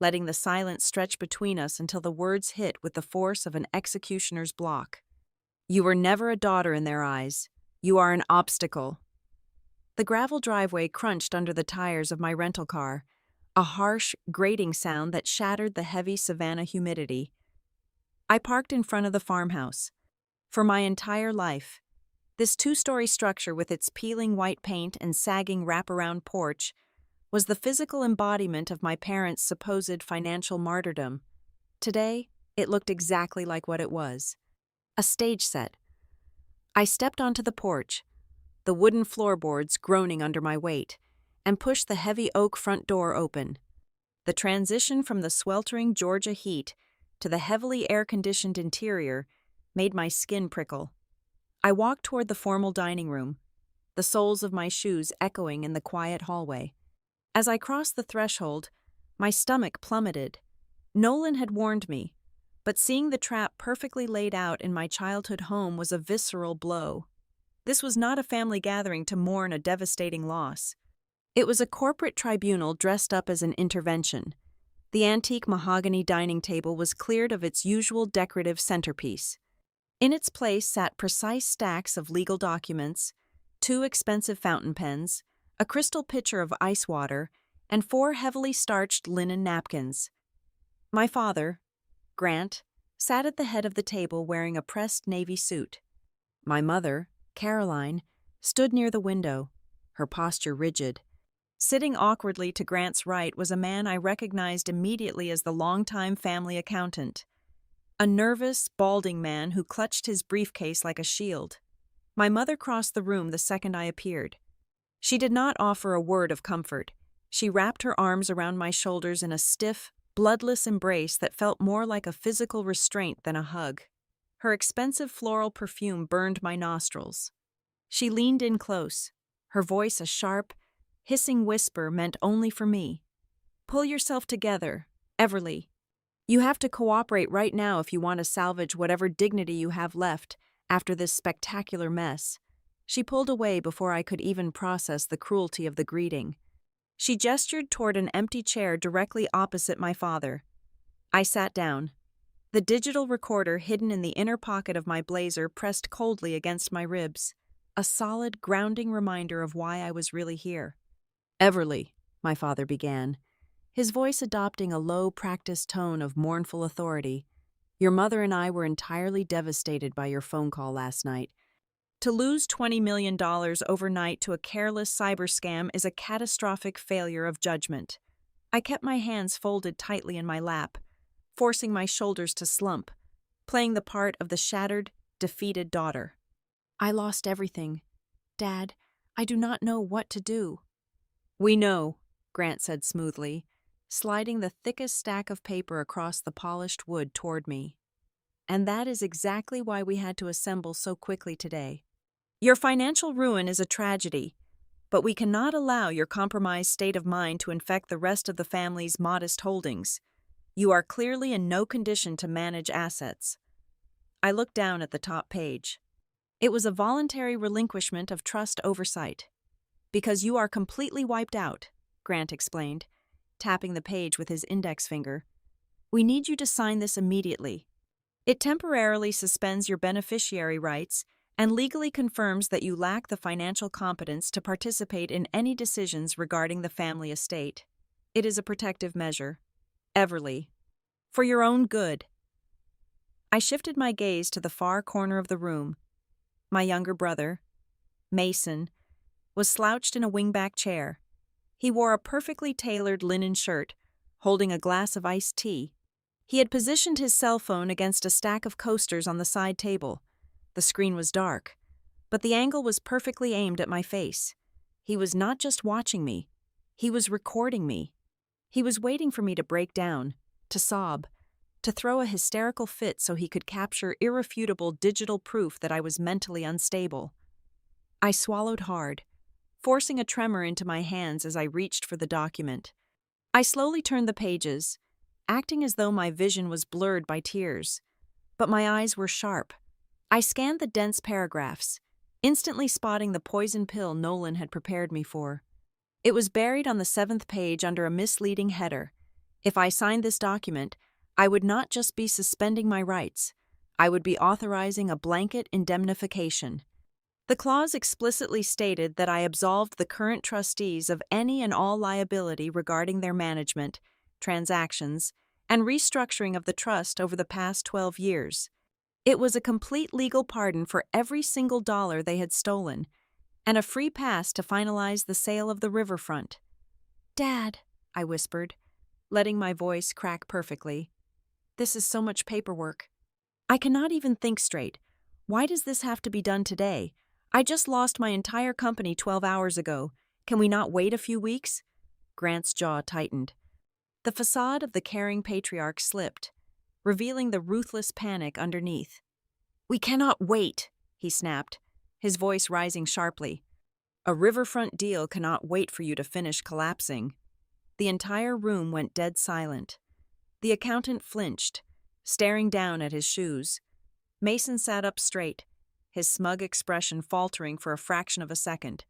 letting the silence stretch between us until the words hit with the force of an executioner's block. "You were never a daughter in their eyes. You are an obstacle." The gravel driveway crunched under the tires of my rental car, a harsh, grating sound that shattered the heavy Savannah humidity. I parked in front of the farmhouse. For my entire life, this two-story structure with its peeling white paint and sagging wraparound porch was the physical embodiment of my parents' supposed financial martyrdom. Today, it looked exactly like what it was: a stage set. I stepped onto the porch, the wooden floorboards groaning under my weight, and pushed the heavy oak front door open. The transition from the sweltering Georgia heat to the heavily air-conditioned interior made my skin prickle. I walked toward the formal dining room, the soles of my shoes echoing in the quiet hallway. As I crossed the threshold, my stomach plummeted. Nolan had warned me, but seeing the trap perfectly laid out in my childhood home was a visceral blow. This was not a family gathering to mourn a devastating loss. It was a corporate tribunal dressed up as an intervention. The antique mahogany dining table was cleared of its usual decorative centerpiece. In its place sat precise stacks of legal documents, 2 expensive fountain pens, a crystal pitcher of ice water, and 4 heavily starched linen napkins. My father, Grant, sat at the head of the table wearing a pressed navy suit. My mother, Caroline, stood near the window, her posture rigid. Sitting awkwardly to Grant's right was a man I recognized immediately as the longtime family accountant. A nervous, balding man who clutched his briefcase like a shield. My mother crossed the room the second I appeared. She did not offer a word of comfort. She wrapped her arms around my shoulders in a stiff, bloodless embrace that felt more like a physical restraint than a hug. Her expensive floral perfume burned my nostrils. She leaned in close, her voice a sharp, hissing whisper meant only for me. "Pull yourself together, Everly. You have to cooperate right now if you want to salvage whatever dignity you have left after this spectacular mess." She pulled away before I could even process the cruelty of the greeting. She gestured toward an empty chair directly opposite my father. I sat down. The digital recorder hidden in the inner pocket of my blazer pressed coldly against my ribs, a solid, grounding reminder of why I was really here. "Everly," my father began, his voice adopting a low, practiced tone of mournful authority, "your mother and I were entirely devastated by your phone call last night. To lose $20 million overnight to a careless cyber scam is a catastrophic failure of judgment." I kept my hands folded tightly in my lap, forcing my shoulders to slump. playing the part of the shattered, defeated daughter. I lost everything. Dad, I do not know what to do. We know, Grant said smoothly, sliding the thickest stack of paper across the polished wood toward me. And that is exactly why we had to assemble so quickly today. Your financial ruin is a tragedy, but we cannot allow your compromised state of mind to infect the rest of the family's modest holdings. You are clearly in no condition to manage assets. I looked down at the top page. It was a voluntary relinquishment of trust oversight. Because you are completely wiped out, Grant explained, tapping the page with his index finger. We need you to sign this immediately. It temporarily suspends your beneficiary rights and legally confirms that you lack the financial competence to participate in any decisions regarding the family estate. It is a protective measure. Everly. For your own good. I shifted my gaze to the far corner of the room. My younger brother, Mason, was slouched in a wingback chair. He wore a perfectly tailored linen shirt, holding a glass of iced tea. He had positioned his cell phone against a stack of coasters on the side table. The screen was dark, but the angle was perfectly aimed at my face. He was not just watching me, he was recording me. He was waiting for me to break down, to sob, to throw a hysterical fit so he could capture irrefutable digital proof that I was mentally unstable. I swallowed hard, forcing a tremor into my hands as I reached for the document. I slowly turned the pages, acting as though my vision was blurred by tears. But my eyes were sharp. I scanned the dense paragraphs, instantly spotting the poison pill Nolan had prepared me for. It was buried on the 7th page under a misleading header. If I signed this document, I would not just be suspending my rights, I would be authorizing a blanket indemnification. The clause explicitly stated that I absolved the current trustees of any and all liability regarding their management, transactions, and restructuring of the trust over the past 12 years. It was a complete legal pardon for every single dollar they had stolen, and a free pass to finalize the sale of the riverfront. Dad, I whispered, letting my voice crack perfectly. This is so much paperwork. I cannot even think straight. Why does this have to be done today? I just lost my entire company 12 hours ago. Can we not wait a few weeks? Grant's jaw tightened. The facade of the caring patriarch slipped, revealing the ruthless panic underneath. We cannot wait, he snapped, his voice rising sharply. A riverfront deal cannot wait for you to finish collapsing. The entire room went dead silent. The accountant flinched, staring down at his shoes. Mason sat up straight, his smug expression faltering for a fraction of a second.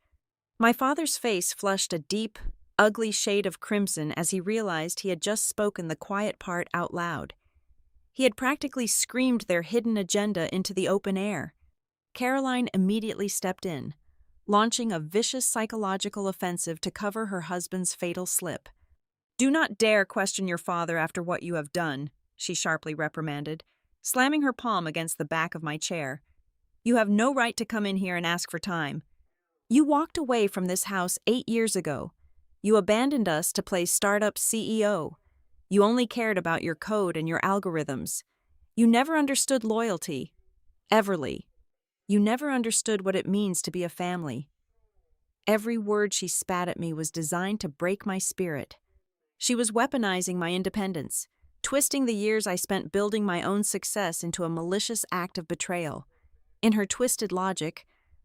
My father's face flushed a deep, ugly shade of crimson as he realized he had just spoken the quiet part out loud. He had practically screamed their hidden agenda into the open air. Caroline immediately stepped in, launching a vicious psychological offensive to cover her husband's fatal slip. Do not dare question your father after what you have done, she sharply reprimanded, slamming her palm against the back of my chair. You have no right to come in here and ask for time. You walked away from this house 8 years ago. You abandoned us to play startup CEO. You only cared about your code and your algorithms. You never understood loyalty. Everly. You never understood what it means to be a family. Every word she spat at me was designed to break my spirit. She was weaponizing my independence, twisting the years I spent building my own success into a malicious act of betrayal. In her twisted logic,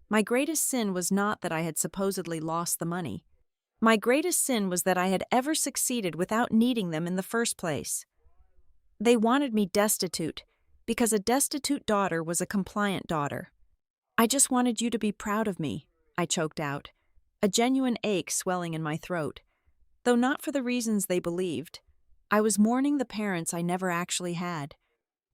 my greatest sin was not that I had supposedly lost the money. My greatest sin was that I had ever succeeded without needing them in the first place. They wanted me destitute, because a destitute daughter was a compliant daughter. I just wanted you to be proud of me, I choked out, a genuine ache swelling in my throat. Though not for the reasons they believed. I was mourning the parents I never actually had.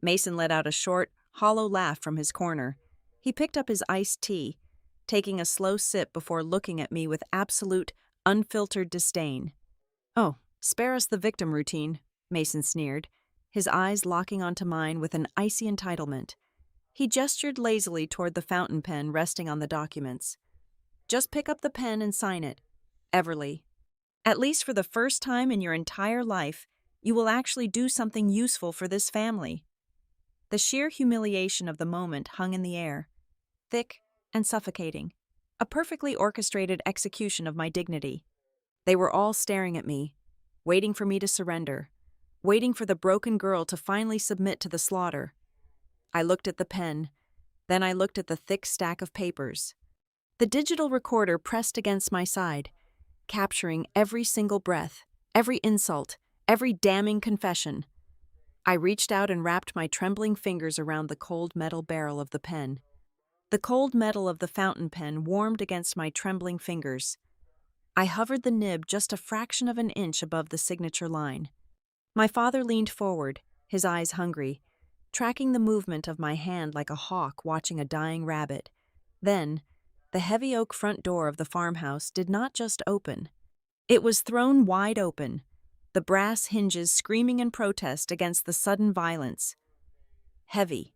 Mason let out a short, hollow laugh from his corner. He picked up his iced tea, taking a slow sip before looking at me with absolute, unfiltered disdain. Oh, spare us the victim routine, Mason sneered, his eyes locking onto mine with an icy entitlement. He gestured lazily toward the fountain pen resting on the documents. Just pick up the pen and sign it. Everly. At least for the first time in your entire life, you will actually do something useful for this family. The sheer humiliation of the moment hung in the air, thick and suffocating, a perfectly orchestrated execution of my dignity. They were all staring at me, waiting for me to surrender, waiting for the broken girl to finally submit to the slaughter. I looked at the pen, then I looked at the thick stack of papers. The digital recorder pressed against my side, capturing every single breath, every insult, every damning confession. I reached out and wrapped my trembling fingers around the cold metal barrel of the pen. The cold metal of the fountain pen warmed against my trembling fingers. I hovered the nib just a fraction of an inch above the signature line. My father leaned forward, his eyes hungry, tracking the movement of my hand like a hawk watching a dying rabbit. Then, the heavy oak front door of the farmhouse did not just open. It was thrown wide open, the brass hinges screaming in protest against the sudden violence. Heavy,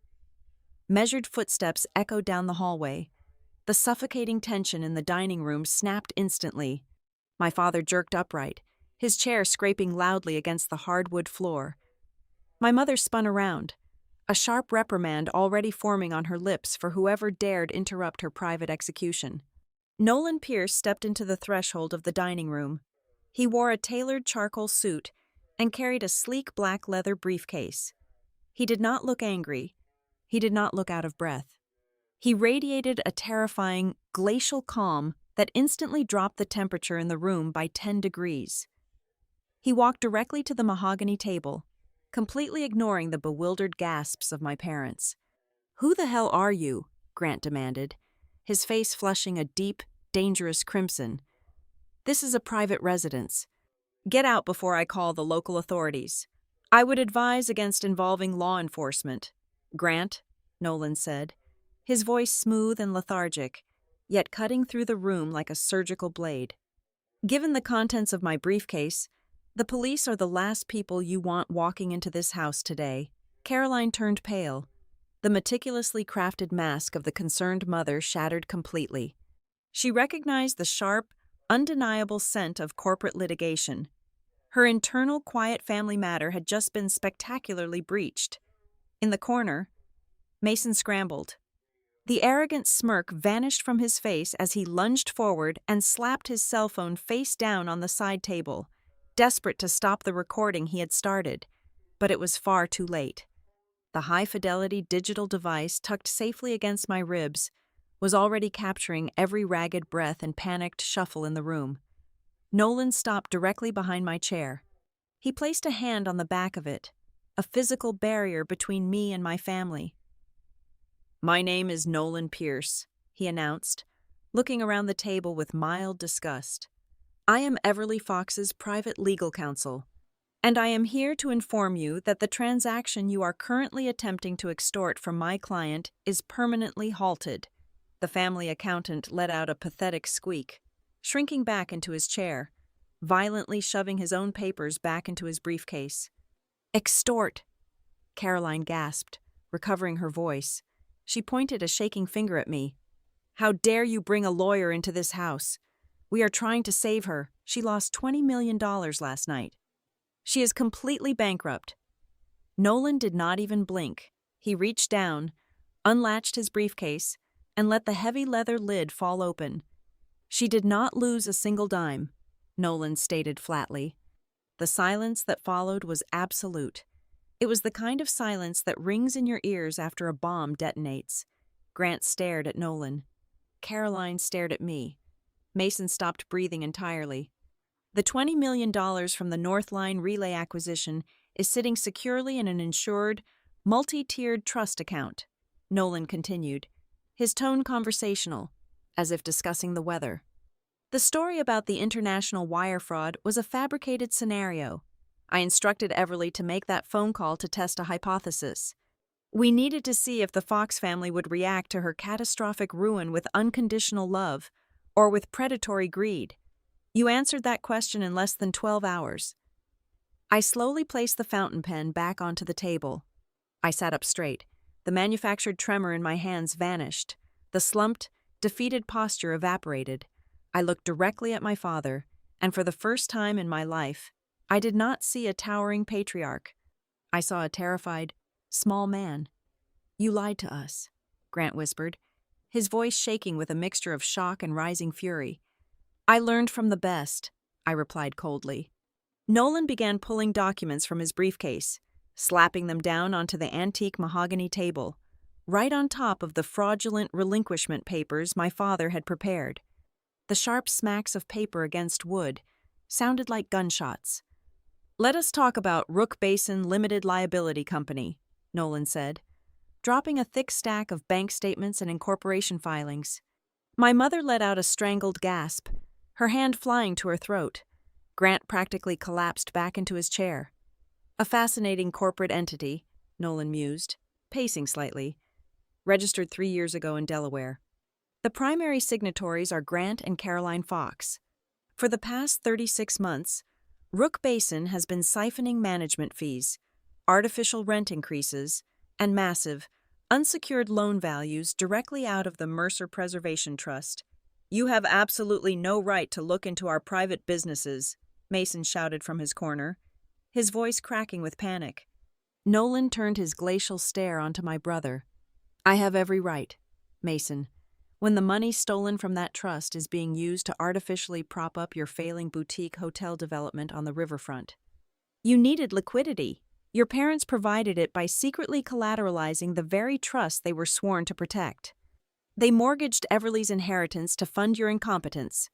measured footsteps echoed down the hallway. The suffocating tension in the dining room snapped instantly. My father jerked upright, his chair scraping loudly against the hardwood floor. My mother spun around, a sharp reprimand already forming on her lips for whoever dared interrupt her private execution. Nolan Pierce stepped into the threshold of the dining room. He wore a tailored charcoal suit and carried a sleek black leather briefcase. He did not look angry. He did not look out of breath. He radiated a terrifying, glacial calm that instantly dropped the temperature in the room by 10 degrees. He walked directly to the mahogany table, completely ignoring the bewildered gasps of my parents. "Who the hell are you?" Grant demanded, his face flushing a deep, dangerous crimson. "This is a private residence. Get out before I call the local authorities. I would advise against involving law enforcement." "Grant," Nolan said, his voice smooth and lethargic, yet cutting through the room like a surgical blade. "Given the contents of my briefcase, the police are the last people you want walking into this house today." Caroline turned pale. The meticulously crafted mask of the concerned mother shattered completely. She recognized the sharp, undeniable scent of corporate litigation. Her internal, quiet family matter had just been spectacularly breached. In the corner, Mason scrambled. The arrogant smirk vanished from his face as he lunged forward and slapped his cell phone face down on the side table, desperate to stop the recording he had started. But it was far too late. The high-fidelity digital device tucked safely against my ribs was already capturing every ragged breath and panicked shuffle in the room. Nolan stopped directly behind my chair. He placed a hand on the back of it, a physical barrier between me and my family. "My name is Nolan Pierce," he announced, looking around the table with mild disgust. "I am Everly Fox's private legal counsel, and I am here to inform you that the transaction you are currently attempting to extort from my client is permanently halted." The family accountant let out a pathetic squeak, shrinking back into his chair, violently shoving his own papers back into his briefcase. "Extort," Caroline gasped, recovering her voice. She pointed a shaking finger at me. "How dare you bring a lawyer into this house? We are trying to save her. She lost $20 million last night. She is completely bankrupt." Nolan did not even blink. He reached down, unlatched his briefcase, and let the heavy leather lid fall open. "She did not lose a single dime," Nolan stated flatly. The silence that followed was absolute. It was the kind of silence that rings in your ears after a bomb detonates. Grant stared at Nolan. Caroline stared at me. Mason stopped breathing entirely. "The $20 million from the North Line Relay acquisition is sitting securely in an insured, multi-tiered trust account," Nolan continued, his tone conversational, as if discussing the weather. "The story about the international wire fraud was a fabricated scenario. I instructed Everly to make that phone call to test a hypothesis. We needed to see if the Fox family would react to her catastrophic ruin with unconditional love or with predatory greed. You answered that question in less than 12 hours. I slowly placed the fountain pen back onto the table. I sat up straight. The manufactured tremor in my hands vanished. The slumped, defeated posture evaporated. I looked directly at my father, and for the first time in my life, I did not see a towering patriarch. I saw a terrified, small man. "You lied to us," Grant whispered, his voice shaking with a mixture of shock and rising fury. "I learned from the best," I replied coldly. Nolan began pulling documents from his briefcase, slapping them down onto the antique mahogany table, right on top of the fraudulent relinquishment papers my father had prepared. The sharp smacks of paper against wood sounded like gunshots. "Let us talk about Rook Basin Limited Liability Company," Nolan said, dropping a thick stack of bank statements and incorporation filings. My mother let out a strangled gasp, her hand flying to her throat. Grant practically collapsed back into his chair. "A fascinating corporate entity," Nolan mused, pacing slightly. "Registered 3 years ago in Delaware. The primary signatories are Grant and Caroline Fox. For the past 36 months, Rook Basin has been siphoning management fees, artificial rent increases, and massive, unsecured loan values directly out of the Mercer Preservation Trust. You have absolutely no right to look into our private businesses," Mason shouted from his corner, his voice cracking with panic. Nolan turned his glacial stare onto my brother. "I have every right, Mason. When the money stolen from that trust is being used to artificially prop up your failing boutique hotel development on the riverfront. You needed liquidity. Your parents provided it by secretly collateralizing the very trust they were sworn to protect. They mortgaged Everly's inheritance to fund your incompetence."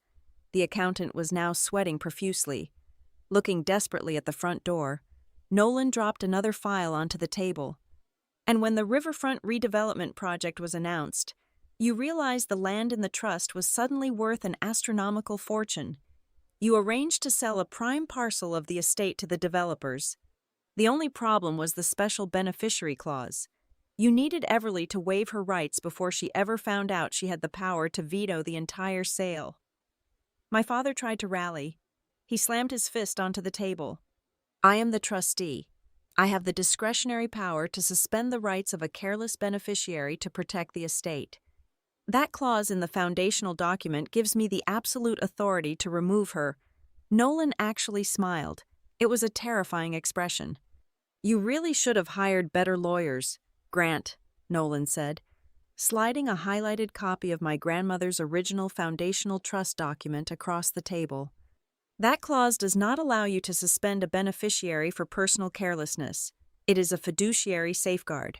The accountant was now sweating profusely. Looking desperately at the front door, Nolan dropped another file onto the table. "And when the riverfront redevelopment project was announced, you realized the land in the trust was suddenly worth an astronomical fortune. You arranged to sell a prime parcel of the estate to the developers. The only problem was the special beneficiary clause. You needed Everly to waive her rights before she ever found out she had the power to veto the entire sale." My father tried to rally. He slammed his fist onto the table. "I am the trustee. I have the discretionary power to suspend the rights of a careless beneficiary to protect the estate. That clause in the foundational document gives me the absolute authority to remove her." Nolan actually smiled. It was a terrifying expression. "You really should have hired better lawyers, Grant," Nolan said, sliding a highlighted copy of my grandmother's original foundational trust document across the table. "That clause does not allow you to suspend a beneficiary for personal carelessness. It is a fiduciary safeguard.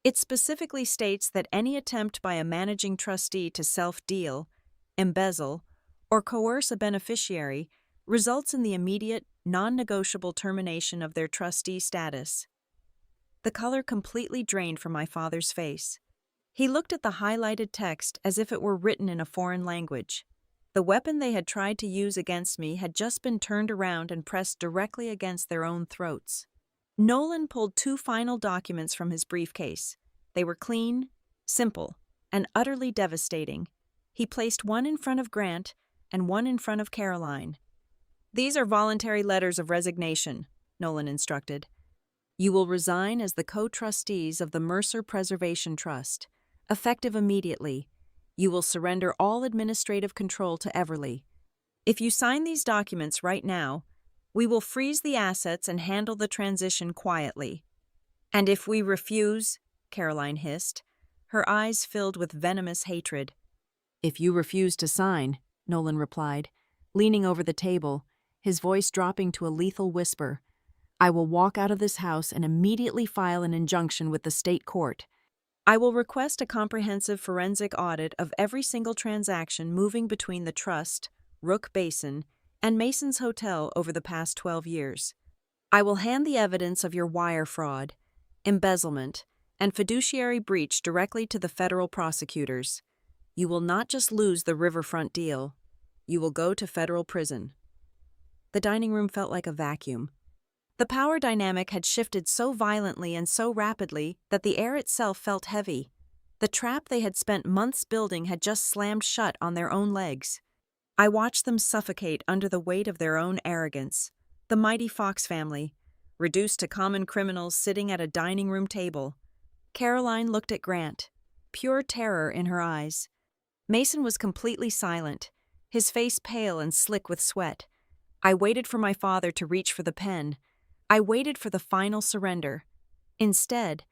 It specifically states that any attempt by a managing trustee to self-deal, embezzle, or coerce a beneficiary results in the immediate, non-negotiable termination of their trustee status." The color completely drained from my father's face. He looked at the highlighted text as if it were written in a foreign language. The weapon they had tried to use against me had just been turned around and pressed directly against their own throats. Nolan pulled 2 final documents from his briefcase. They were clean, simple, and utterly devastating. He placed one in front of Grant and one in front of Caroline. "These are voluntary letters of resignation," Nolan instructed. "You will resign as the co-trustees of the Mercer Preservation Trust, effective immediately. You will surrender all administrative control to Everly. If you sign these documents right now, we will freeze the assets and handle the transition quietly. And if we refuse," Caroline hissed, her eyes filled with venomous hatred. "If you refuse to sign," Nolan replied, leaning over the table, his voice dropping to a lethal whisper, "I will walk out of this house and immediately file an injunction with the state court. I will request a comprehensive forensic audit of every single transaction moving between the trust, Rook Basin, and Mason's Hotel over the past 12 years. I will hand the evidence of your wire fraud, embezzlement, and fiduciary breach directly to the federal prosecutors. You will not just lose the riverfront deal, you will go to federal prison." The dining room felt like a vacuum. The power dynamic had shifted so violently and so rapidly that the air itself felt heavy. The trap they had spent months building had just slammed shut on their own legs. I watched them suffocate under the weight of their own arrogance. The mighty Fox family, reduced to common criminals sitting at a dining room table. Caroline looked at Grant, pure terror in her eyes. Mason was completely silent, his face pale and slick with sweat. I waited for my father to reach for the pen. I waited for the final surrender. Instead,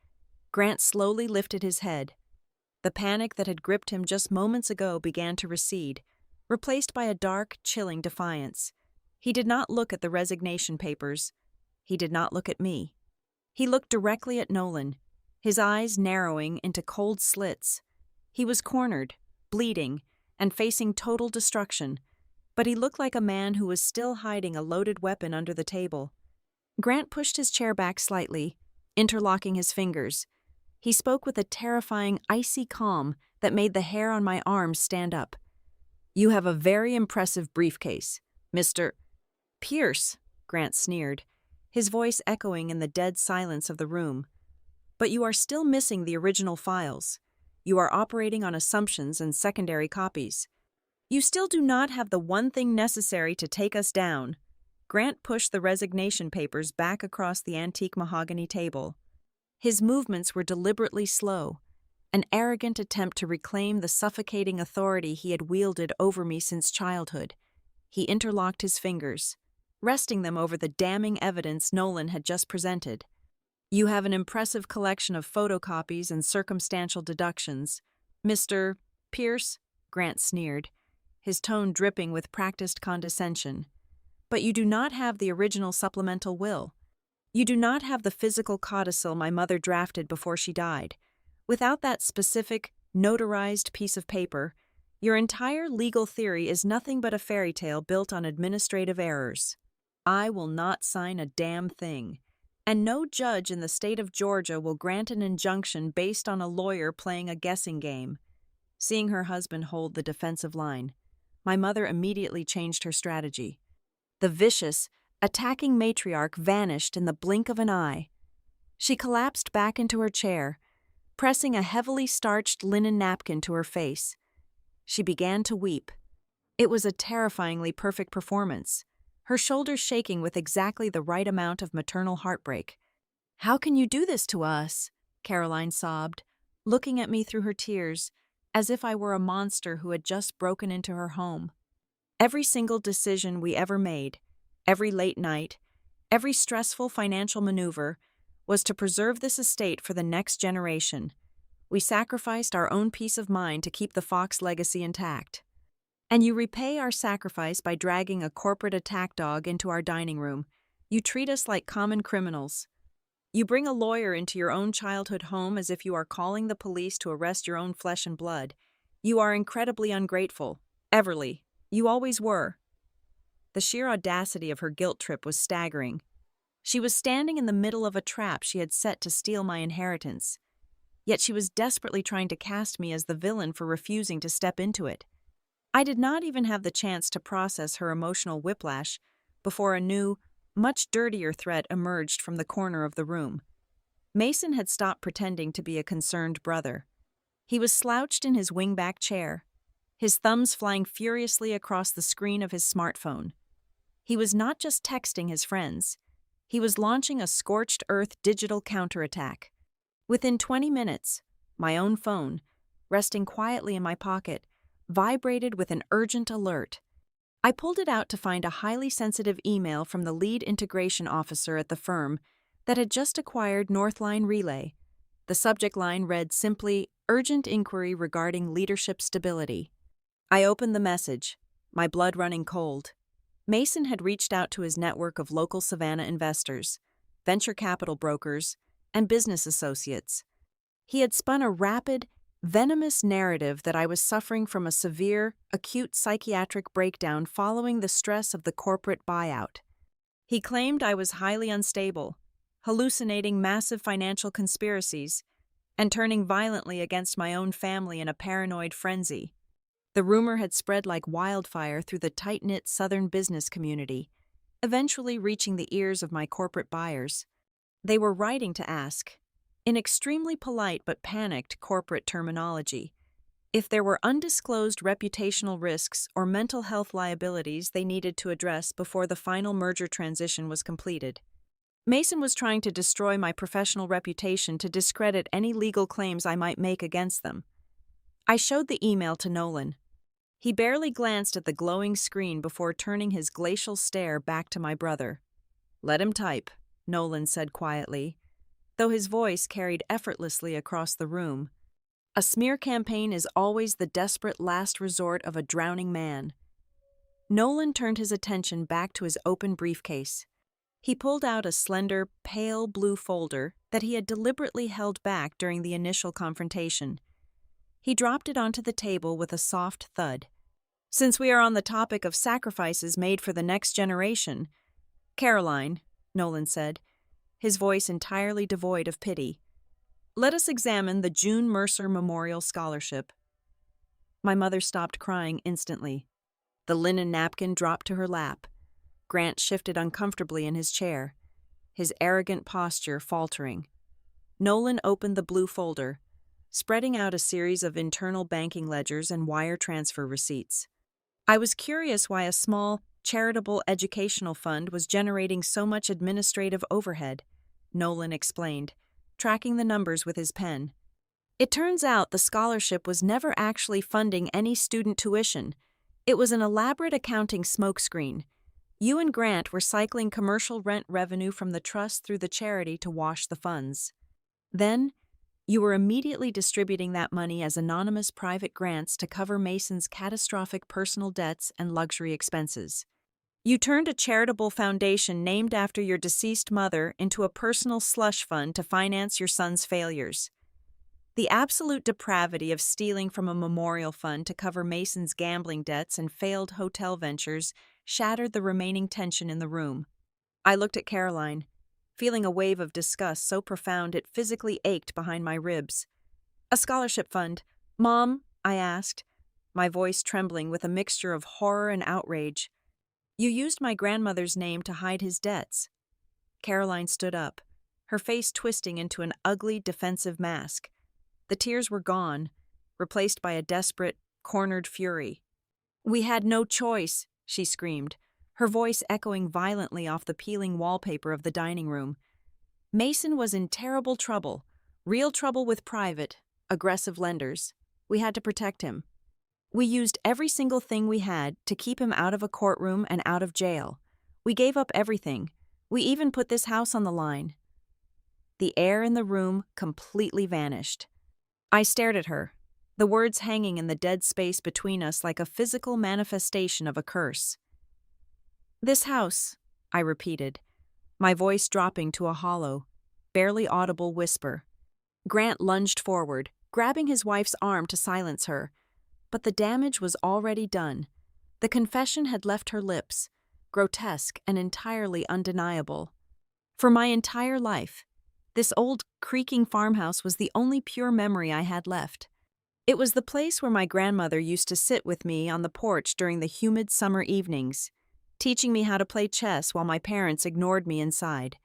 Grant slowly lifted his head. The panic that had gripped him just moments ago began to recede, replaced by a dark, chilling defiance. He did not look at the resignation papers. He did not look at me. He looked directly at Nolan, his eyes narrowing into cold slits. He was cornered, bleeding, and facing total destruction, but he looked like a man who was still hiding a loaded weapon under the table. Grant pushed his chair back slightly, interlocking his fingers. He spoke with a terrifying, icy calm that made the hair on my arms stand up. "You have a very impressive briefcase, Mr. Pierce," Grant sneered, his voice echoing in the dead silence of the room. "But you are still missing the original files. You are operating on assumptions and secondary copies. You still do not have the one thing necessary to take us down." Grant pushed the resignation papers back across the antique mahogany table. His movements were deliberately slow, an arrogant attempt to reclaim the suffocating authority he had wielded over me since childhood. He interlocked his fingers, resting them over the damning evidence Nolan had just presented. "You have an impressive collection of photocopies and circumstantial deductions, Mr. Pierce," Grant sneered, his tone dripping with practiced condescension. "But you do not have the original supplemental will. You do not have the physical codicil my mother drafted before she died. Without that specific, notarized piece of paper, your entire legal theory is nothing but a fairy tale built on administrative errors. I will not sign a damn thing, and no judge in the state of Georgia will grant an injunction based on a lawyer playing a guessing game." Seeing her husband hold the defensive line, my mother immediately changed her strategy. The vicious, attacking matriarch vanished in the blink of an eye. She collapsed back into her chair, pressing a heavily starched linen napkin to her face. She began to weep. It was a terrifyingly perfect performance, her shoulders shaking with exactly the right amount of maternal heartbreak. "How can you do this to us?" Caroline sobbed, looking at me through her tears, as if I were a monster who had just broken into her home. Every single decision we ever made, every late night, every stressful financial maneuver, was to preserve this estate for the next generation. We sacrificed our own peace of mind to keep the Fox legacy intact. And you repay our sacrifice by dragging a corporate attack dog into our dining room. You treat us like common criminals. You bring a lawyer into your own childhood home as if you are calling the police to arrest your own flesh and blood. You are incredibly ungrateful. Everly, you always were. The sheer audacity of her guilt trip was staggering. She was standing in the middle of a trap she had set to steal my inheritance. Yet she was desperately trying to cast me as the villain for refusing to step into it. I did not even have the chance to process her emotional whiplash before a new, much dirtier threat emerged from the corner of the room. Mason had stopped pretending to be a concerned brother. He was slouched in his wingback chair, his thumbs flying furiously across the screen of his smartphone. He was not just texting his friends. He was launching a scorched earth digital counterattack. Within 20 minutes, my own phone, resting quietly in my pocket, vibrated with an urgent alert. I pulled it out to find a highly sensitive email from the lead integration officer at the firm that had just acquired Northline Relay. The subject line read simply, "Urgent inquiry regarding leadership stability." I opened the message, my blood running cold. Mason had reached out to his network of local Savannah investors, venture capital brokers, and business associates. He had spun a rapid, venomous narrative that I was suffering from a severe, acute psychiatric breakdown following the stress of the corporate buyout. He claimed I was highly unstable, hallucinating massive financial conspiracies, and turning violently against my own family in a paranoid frenzy. The rumor had spread like wildfire through the tight-knit Southern business community, eventually reaching the ears of my corporate buyers. They were writing to ask, in extremely polite but panicked corporate terminology, if there were undisclosed reputational risks or mental health liabilities they needed to address before the final merger transition was completed. Mason was trying to destroy my professional reputation to discredit any legal claims I might make against them. I showed the email to Nolan. He barely glanced at the glowing screen before turning his glacial stare back to my brother. "Let him type," Nolan said quietly. though his voice carried effortlessly across the room. A smear campaign is always the desperate last resort of a drowning man. Nolan turned his attention back to his open briefcase. He pulled out a slender, pale blue folder that he had deliberately held back during the initial confrontation. He dropped it onto the table with a soft thud. "Since we are on the topic of sacrifices made for the next generation, Caroline," Nolan said, his voice entirely devoid of pity, "let us examine the June Mercer Memorial Scholarship." My mother stopped crying instantly. The linen napkin dropped to her lap. Grant shifted uncomfortably in his chair, his arrogant posture faltering. Nolan opened the blue folder, spreading out a series of internal banking ledgers and wire transfer receipts. I was curious why a small, charitable educational fund was generating so much administrative overhead, Nolan explained, tracking the numbers with his pen. It turns out the scholarship was never actually funding any student tuition. It was an elaborate accounting smokescreen. You and Grant were cycling commercial rent revenue from the trust through the charity to wash the funds. Then, you were immediately distributing that money as anonymous private grants to cover Mason's catastrophic personal debts and luxury expenses. You turned a charitable foundation named after your deceased mother into a personal slush fund to finance your son's failures. The absolute depravity of stealing from a memorial fund to cover Mason's gambling debts and failed hotel ventures shattered the remaining tension in the room. I looked at Caroline, feeling a wave of disgust so profound it physically ached behind my ribs. "A scholarship fund, Mom?" I asked, my voice trembling with a mixture of horror and outrage. "You used my grandmother's name to hide his debts." Caroline stood up, her face twisting into an ugly, defensive mask. The tears were gone, replaced by a desperate, cornered fury. "We had no choice," she screamed, her voice echoing violently off the peeling wallpaper of the dining room. "Mason was in terrible trouble, real trouble with private, aggressive lenders. We had to protect him. We used every single thing we had to keep him out of a courtroom and out of jail. We gave up everything. We even put this house on the line." The air in the room completely vanished. I stared at her, the words hanging in the dead space between us like a physical manifestation of a curse. "This house," I repeated, my voice dropping to a hollow, barely audible whisper. Grant lunged forward, grabbing his wife's arm to silence her. But the damage was already done. The confession had left her lips, grotesque and entirely undeniable. For my entire life, this old, creaking farmhouse was the only pure memory I had left. It was the place where my grandmother used to sit with me on the porch during the humid summer evenings, teaching me how to play chess while my parents ignored me inside.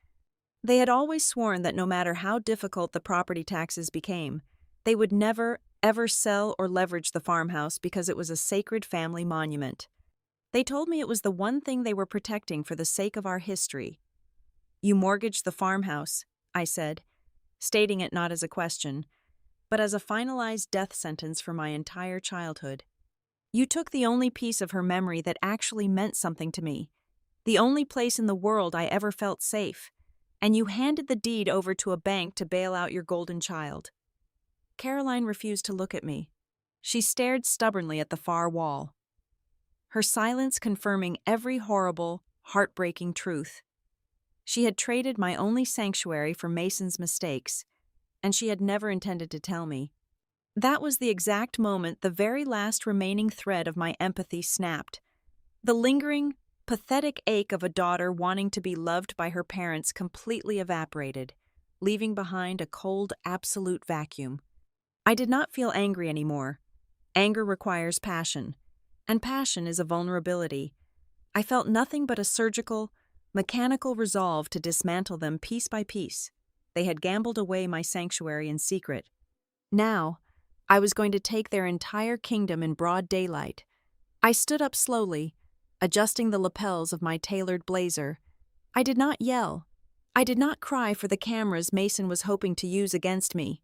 They had always sworn that no matter how difficult the property taxes became, they would never, ever sell or leverage the farmhouse because it was a sacred family monument. They told me it was the one thing they were protecting for the sake of our history. "You mortgaged the farmhouse," I said, stating it not as a question, but as a finalized death sentence for my entire childhood. "You took the only piece of her memory that actually meant something to me, the only place in the world I ever felt safe, and you handed the deed over to a bank to bail out your golden child." Caroline refused to look at me. She stared stubbornly at the far wall, her silence confirming every horrible, heartbreaking truth. She had traded my only sanctuary for Mason's mistakes, and she had never intended to tell me. That was the exact moment the very last remaining thread of my empathy snapped. The lingering, pathetic ache of a daughter wanting to be loved by her parents completely evaporated, leaving behind a cold, absolute vacuum. I did not feel angry anymore. Anger requires passion, and passion is a vulnerability. I felt nothing but a surgical, mechanical resolve to dismantle them piece by piece. They had gambled away my sanctuary in secret. Now, I was going to take their entire kingdom in broad daylight. I stood up slowly, adjusting the lapels of my tailored blazer. I did not yell. I did not cry for the cameras Mason was hoping to use against me.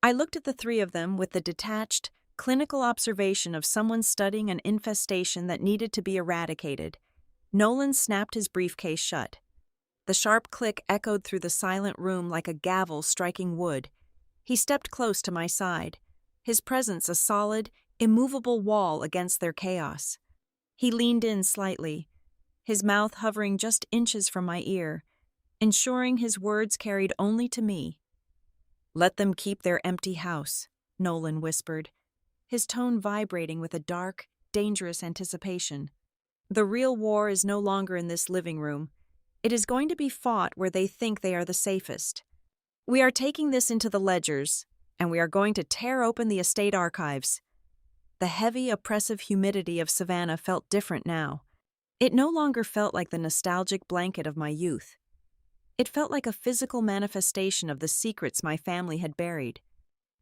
I looked at the three of them with the detached, clinical observation of someone studying an infestation that needed to be eradicated. Nolan snapped his briefcase shut. The sharp click echoed through the silent room like a gavel striking wood. He stepped close to my side, his presence a solid, immovable wall against their chaos. He leaned in slightly, his mouth hovering just inches from my ear, ensuring his words carried only to me. "Let them keep their empty house," Nolan whispered, his tone vibrating with a dark, dangerous anticipation. "The real war is no longer in this living room. It is going to be fought where they think they are the safest. We are taking this into the ledgers, and we are going to tear open the estate archives." The heavy, oppressive humidity of Savannah felt different now. It no longer felt like the nostalgic blanket of my youth. It felt like a physical manifestation of the secrets my family had buried.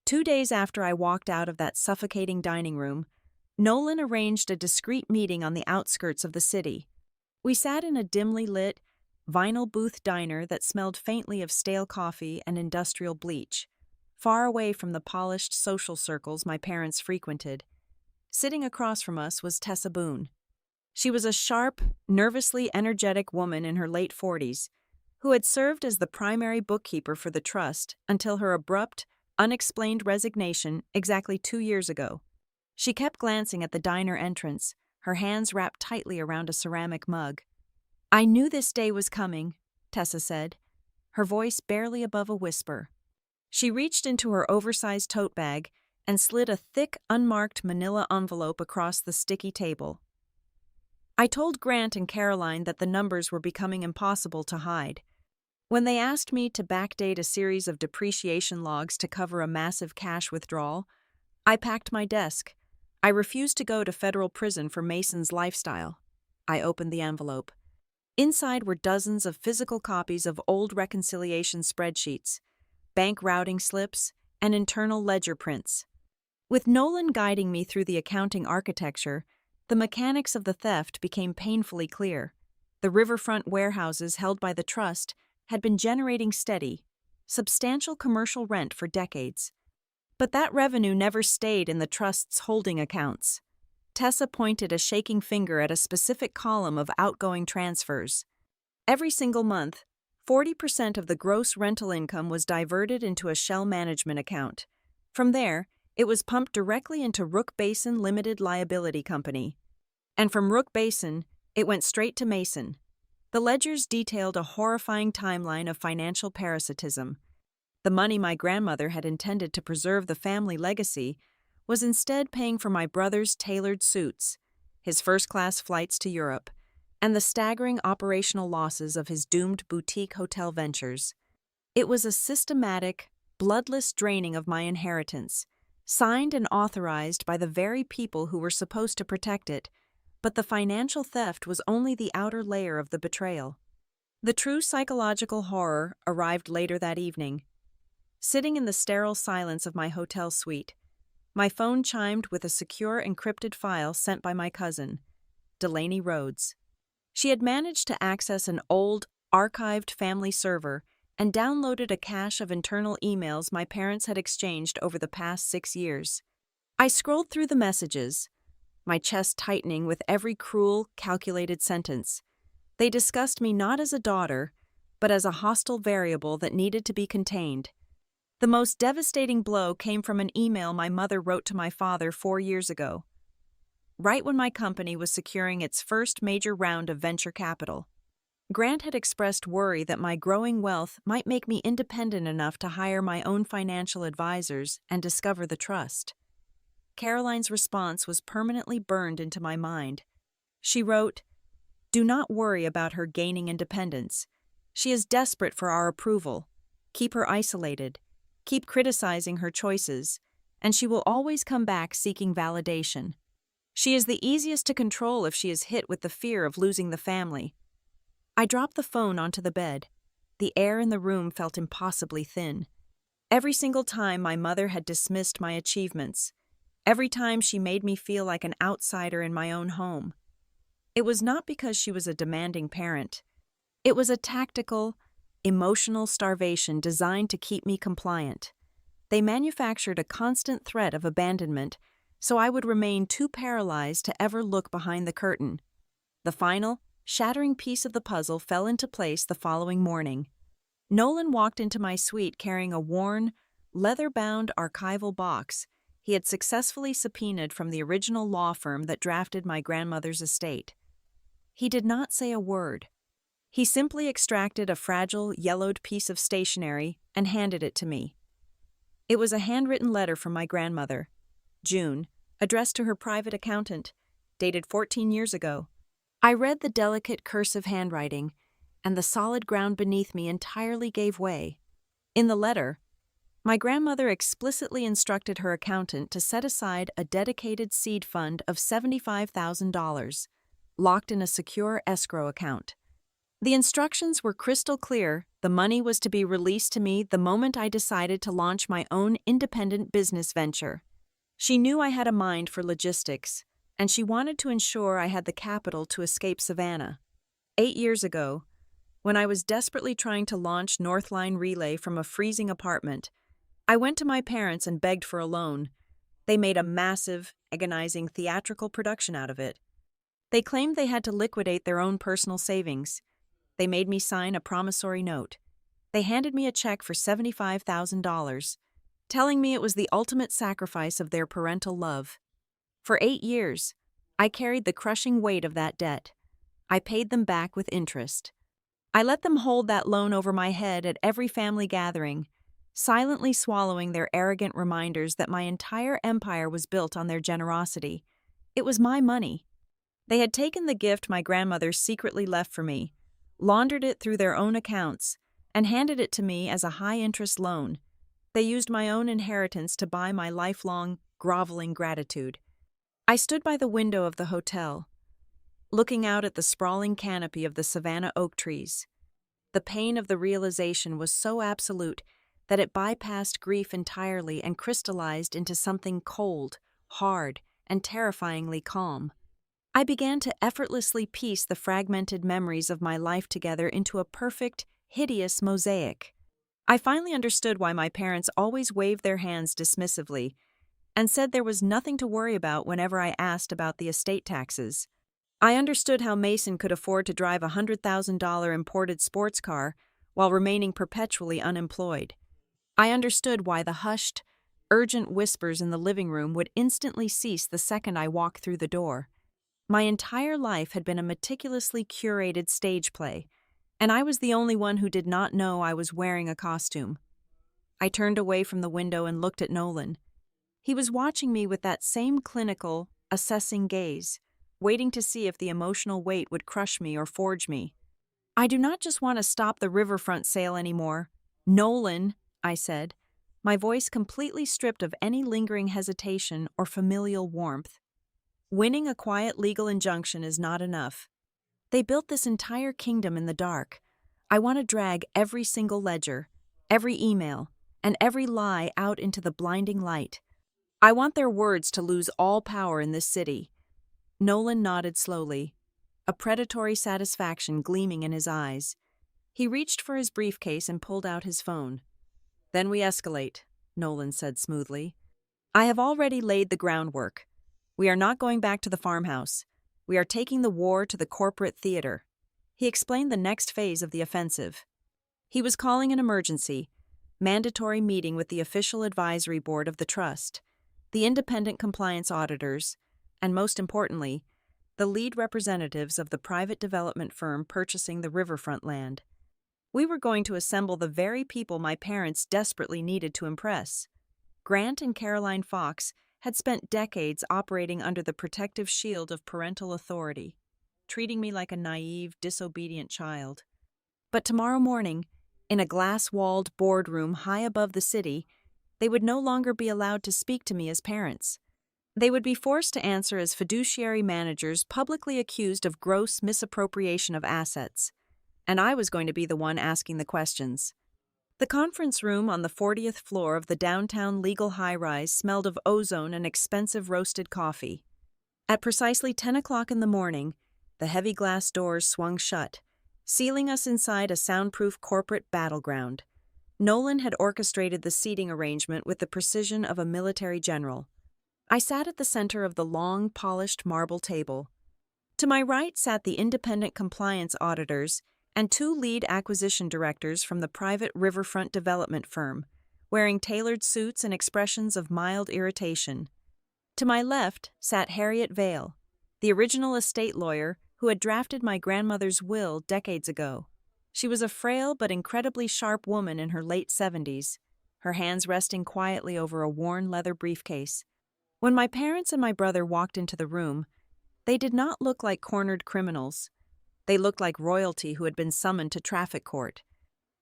2 days after I walked out of that suffocating dining room, Nolan arranged a discreet meeting on the outskirts of the city. We sat in a dimly lit, vinyl booth diner that smelled faintly of stale coffee and industrial bleach, far away from the polished social circles my parents frequented. Sitting across from us was Tessa Boone. She was a sharp, nervously energetic woman in her late 40s, who had served as the primary bookkeeper for the trust until her abrupt, unexplained resignation exactly 2 years ago. She kept glancing at the diner entrance, her hands wrapped tightly around a ceramic mug. "I knew this day was coming," Tessa said, her voice barely above a whisper. She reached into her oversized tote bag and slid a thick, unmarked manila envelope across the sticky table. "I told Grant and Caroline that the numbers were becoming impossible to hide. When they asked me to backdate a series of depreciation logs to cover a massive cash withdrawal, I packed my desk. I refused to go to federal prison for Mason's lifestyle." I opened the envelope. Inside were dozens of physical copies of old reconciliation spreadsheets, bank routing slips, and internal ledger prints. With Nolan guiding me through the accounting architecture, the mechanics of the theft became painfully clear. The riverfront warehouses held by the trust had been generating steady, substantial commercial rent for decades. But that revenue never stayed in the trust's holding accounts. Tessa pointed a shaking finger at a specific column of outgoing transfers. Every single month, 40% of the gross rental income was diverted into a shell management account. From there, it was pumped directly into Rook Basin Limited Liability Company. And from Rook Basin, it went straight to Mason. The ledgers detailed a horrifying timeline of financial parasitism. The money my grandmother had intended to preserve the family legacy was instead paying for my brother's tailored suits, his first-class flights to Europe, and the staggering operational losses of his doomed boutique hotel ventures. It was a systematic, bloodless draining of my inheritance, signed and authorized by the very people who were supposed to protect it, but the financial theft was only the outer layer of the betrayal. The true psychological horror arrived later that evening. Sitting in the sterile silence of my hotel suite, my phone chimed with a secure encrypted file sent by my cousin, Delaney Rhodes. She had managed to access an old, archived family server and downloaded a cache of internal emails my parents had exchanged over the past 6 years. I scrolled through the messages, my chest tightening with every cruel, calculated sentence. They discussed me not as a daughter, but as a hostile variable that needed to be contained. The most devastating blow came from an email my mother wrote to my father 4 years ago, right when my company was securing its first major round of venture capital. Grant had expressed worry that my growing wealth might make me independent enough to hire my own financial advisors and discover the trust. Caroline's response was permanently burned into my mind. She wrote, "Do not worry about her gaining independence. She is desperate for our approval. Keep her isolated. Keep criticizing her choices, and she will always come back seeking validation. She is the easiest to control if she is hit with the fear of losing the family." I dropped the phone onto the bed. The air in the room felt impossibly thin. Every single time my mother had dismissed my achievements, every time she made me feel like an outsider in my own home. It was not because she was a demanding parent. It was a tactical, emotional starvation designed to keep me compliant. They manufactured a constant threat of abandonment, so I would remain too paralyzed to ever look behind the curtain. The final, shattering piece of the puzzle fell into place the following morning. Nolan walked into my suite carrying a worn, leather-bound archival box he had successfully subpoenaed from the original law firm that drafted my grandmother's estate. He did not say a word. He simply extracted a fragile, yellowed piece of stationery and handed it to me. It was a handwritten letter from my grandmother, June, addressed to her private accountant, dated 14 years ago. I read the delicate cursive handwriting, and the solid ground beneath me entirely gave way. In the letter, my grandmother explicitly instructed her accountant to set aside a dedicated seed fund of $75,000, locked in a secure escrow account. The instructions were crystal clear. The money was to be released to me the moment I decided to launch my own independent business venture. She knew I had a mind for logistics, and she wanted to ensure I had the capital to escape Savannah. 8 years ago, when I was desperately trying to launch Northline Relay from a freezing apartment, I went to my parents and begged for a loan. They made a massive, agonizing theatrical production out of it. They claimed they had to liquidate their own personal savings. They made me sign a promissory note. They handed me a check for $75,000, telling me it was the ultimate sacrifice of their parental love. For 8 years, I carried the crushing weight of that debt. I paid them back with interest. I let them hold that loan over my head at every family gathering, silently swallowing their arrogant reminders that my entire empire was built on their generosity. It was my money. They had taken the gift my grandmother secretly left for me, laundered it through their own accounts, and handed it to me as a high-interest loan. They used my own inheritance to buy my lifelong, groveling gratitude. I stood by the window of the hotel, looking out at the sprawling canopy of the Savannah oak trees. The pain of the realization was so absolute that it bypassed grief entirely and crystallized into something cold, hard, and terrifyingly calm. I began to effortlessly piece the fragmented memories of my life together into a perfect, hideous mosaic. I finally understood why my parents always waved their hands dismissively and said there was nothing to worry about whenever I asked about the estate taxes. I understood how Mason could afford to drive a $100,000 imported sports car while remaining perpetually unemployed. I understood why the hushed, urgent whispers in the living room would instantly cease the second I walked through the door. My entire life had been a meticulously curated stage play, and I was the only one who did not know I was wearing a costume. I turned away from the window and looked at Nolan. He was watching me with that same clinical, assessing gaze, waiting to see if the emotional weight would crush me or forge me. "I do not just want to stop the riverfront sale anymore. Nolan," I said, my voice completely stripped of any lingering hesitation or familial warmth. "Winning a quiet legal injunction is not enough. They built this entire kingdom in the dark. I want to drag every single ledger, every email, and every lie out into the blinding light. I want their words to lose all power in this city." Nolan nodded slowly, a predatory satisfaction gleaming in his eyes. He reached for his briefcase and pulled out his phone. "Then we escalate," Nolan said smoothly. "I have already laid the groundwork. We are not going back to the farmhouse. We are taking the war to the corporate theater." He explained the next phase of the offensive. He was calling an emergency, mandatory meeting with the official advisory board of the trust, the independent compliance auditors, and most importantly, the lead representatives of the private development firm purchasing the riverfront land. We were going to assemble the very people my parents desperately needed to impress. Grant and Caroline Fox had spent decades operating under the protective shield of parental authority, treating me like a naive, disobedient child. But tomorrow morning, in a glass-walled boardroom high above the city, they would no longer be allowed to speak to me as parents. They would be forced to answer as fiduciary managers publicly accused of gross misappropriation of assets, and I was going to be the one asking the questions. The conference room on the 40th floor of the downtown legal high-rise smelled of ozone and expensive roasted coffee. At precisely 10 o'clock in the morning, the heavy glass doors swung shut, sealing us inside a soundproof corporate battleground. Nolan had orchestrated the seating arrangement with the precision of a military general. I sat at the center of the long, polished marble table. To my right sat the independent compliance auditors and two lead acquisition directors from the private riverfront development firm, wearing tailored suits and expressions of mild irritation. To my left sat Harriet Vale, the original estate lawyer who had drafted my grandmother's will decades ago. She was a frail but incredibly sharp woman in her late 70s, her hands resting quietly over a worn leather briefcase. When my parents and my brother walked into the room, they did not look like cornered criminals. They looked like royalty who had been summoned to traffic court.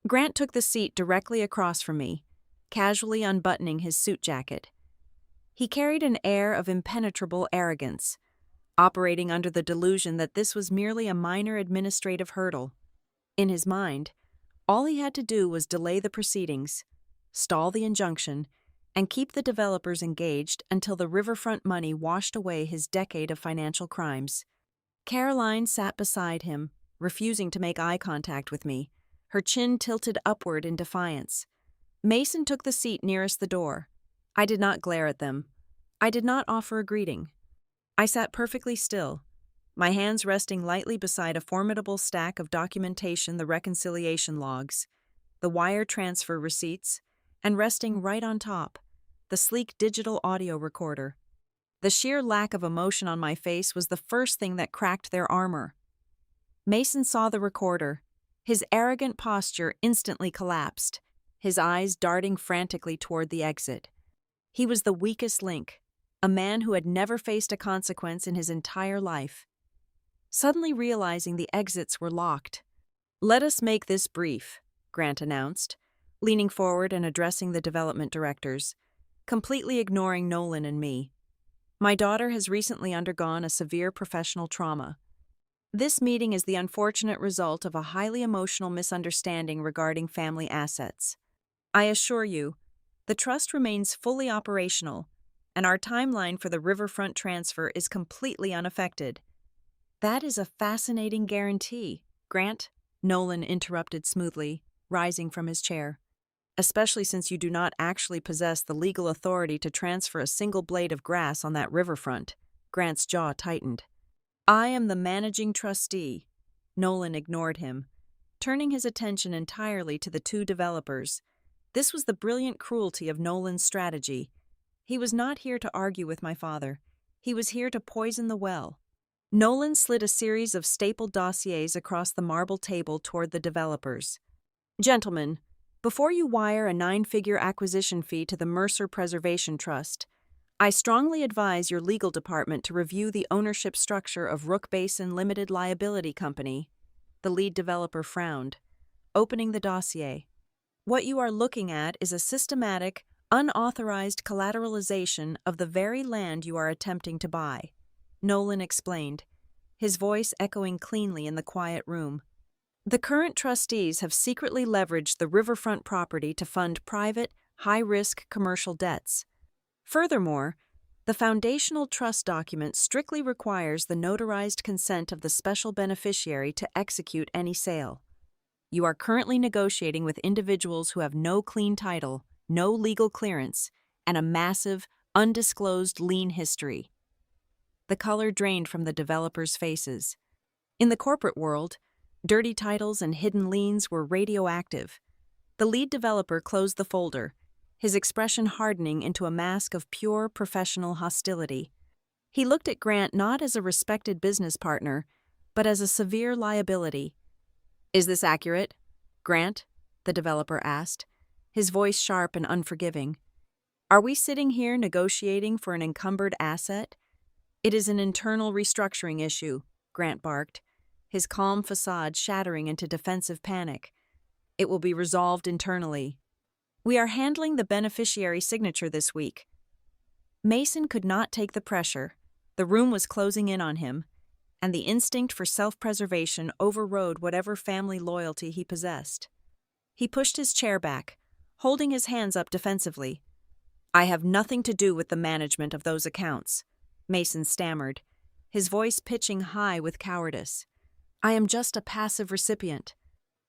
Grant took the seat directly across from me, casually unbuttoning his suit jacket. He carried an air of impenetrable arrogance, operating under the delusion that this was merely a minor administrative hurdle. In his mind, all he had to do was delay the proceedings, stall the injunction, and keep the developers engaged until the riverfront money washed away his decade of financial crimes. Caroline sat beside him, refusing to make eye contact with me, her chin tilted upward in defiance. Mason took the seat nearest the door. I did not glare at them. I did not offer a greeting. I sat perfectly still, my hands resting lightly beside a formidable stack of documentation, the reconciliation logs, the wire transfer receipts, and resting right on top, the sleek digital audio recorder. The sheer lack of emotion on my face was the first thing that cracked their armor. Mason saw the recorder. His arrogant posture instantly collapsed, his eyes darting frantically toward the exit. He was the weakest link, a man who had never faced a consequence in his entire life. Suddenly realizing the exits were locked. "Let us make this brief," Grant announced, leaning forward and addressing the development directors, completely ignoring Nolan and me. "My daughter has recently undergone a severe professional trauma. This meeting is the unfortunate result of a highly emotional misunderstanding regarding family assets. I assure you, the trust remains fully operational, and our timeline for the riverfront transfer is completely unaffected." "That is a fascinating guarantee, Grant," Nolan interrupted smoothly, rising from his chair. "Especially since you do not actually possess the legal authority to transfer a single blade of grass on that riverfront." Grant's jaw tightened. "I am the managing trustee." Nolan ignored him, turning his attention entirely to the two developers. This was the brilliant cruelty of Nolan's strategy. He was not here to argue with my father. He was here to poison the well. Nolan slid a series of stapled dossiers across the marble table toward the developers. "Gentlemen, before you wire a 9-figure acquisition fee to the Mercer Preservation Trust, I strongly advise your legal department to review the ownership structure of Rook Basin Limited Liability Company." The lead developer frowned, opening the dossier. "What you are looking at is a systematic, unauthorized collateralization of the very land you are attempting to buy," Nolan explained, his voice echoing cleanly in the quiet room. "The current trustees have secretly leveraged the riverfront property to fund private, high-risk commercial debts. Furthermore, the foundational trust document strictly requires the notarized consent of the special beneficiary to execute any sale. You are currently negotiating with individuals who have no clean title, no legal clearance, and a massive, undisclosed lien history." The color drained from the developers' faces. In the corporate world, dirty titles and hidden liens were radioactive. The lead developer closed the folder, his expression hardening into a mask of pure professional hostility. He looked at Grant not as a respected business partner, but as a severe liability. "Is this accurate, Grant?" the developer asked, his voice sharp and unforgiving. "Are we sitting here negotiating for an encumbered asset?" "It is an internal restructuring issue," Grant barked, his calm facade shattering into defensive panic. "It will be resolved internally. We are handling the beneficiary signature this week." Mason could not take the pressure. The room was closing in on him, and the instinct for self-preservation overrode whatever family loyalty he possessed. He pushed his chair back, holding his hands up defensively. "I have nothing to do with the management of those accounts," Mason stammered, his voice pitching high with cowardice. "I am just a passive recipient.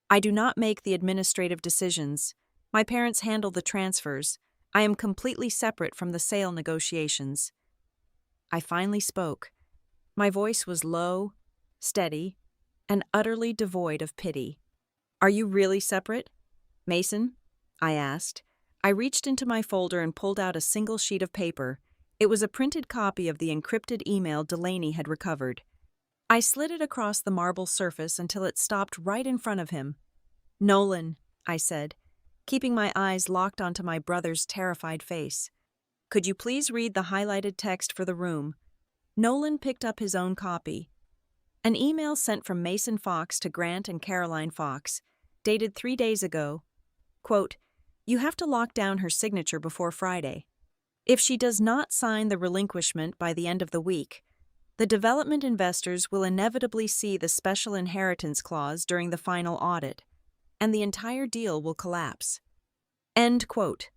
I do not make the administrative decisions. My parents handle the transfers. I am completely separate from the sale negotiations." I finally spoke. My voice was low, steady, and utterly devoid of pity. "Are you really separate, Mason?" I asked. I reached into my folder and pulled out a single sheet of paper. It was a printed copy of the encrypted email Delaney had recovered. I slid it across the marble surface until it stopped right in front of him. "Nolan," I said, keeping my eyes locked onto my brother's terrified face. "Could you please read the highlighted text for the room?" Nolan picked up his own copy. An email sent from Mason Fox to Grant and Caroline Fox, dated 3 days ago. Quote, "You have to lock down her signature before Friday. If she does not sign the relinquishment by the end of the week, the development investors will inevitably see the special inheritance clause during the final audit, and the entire deal will collapse." End quote.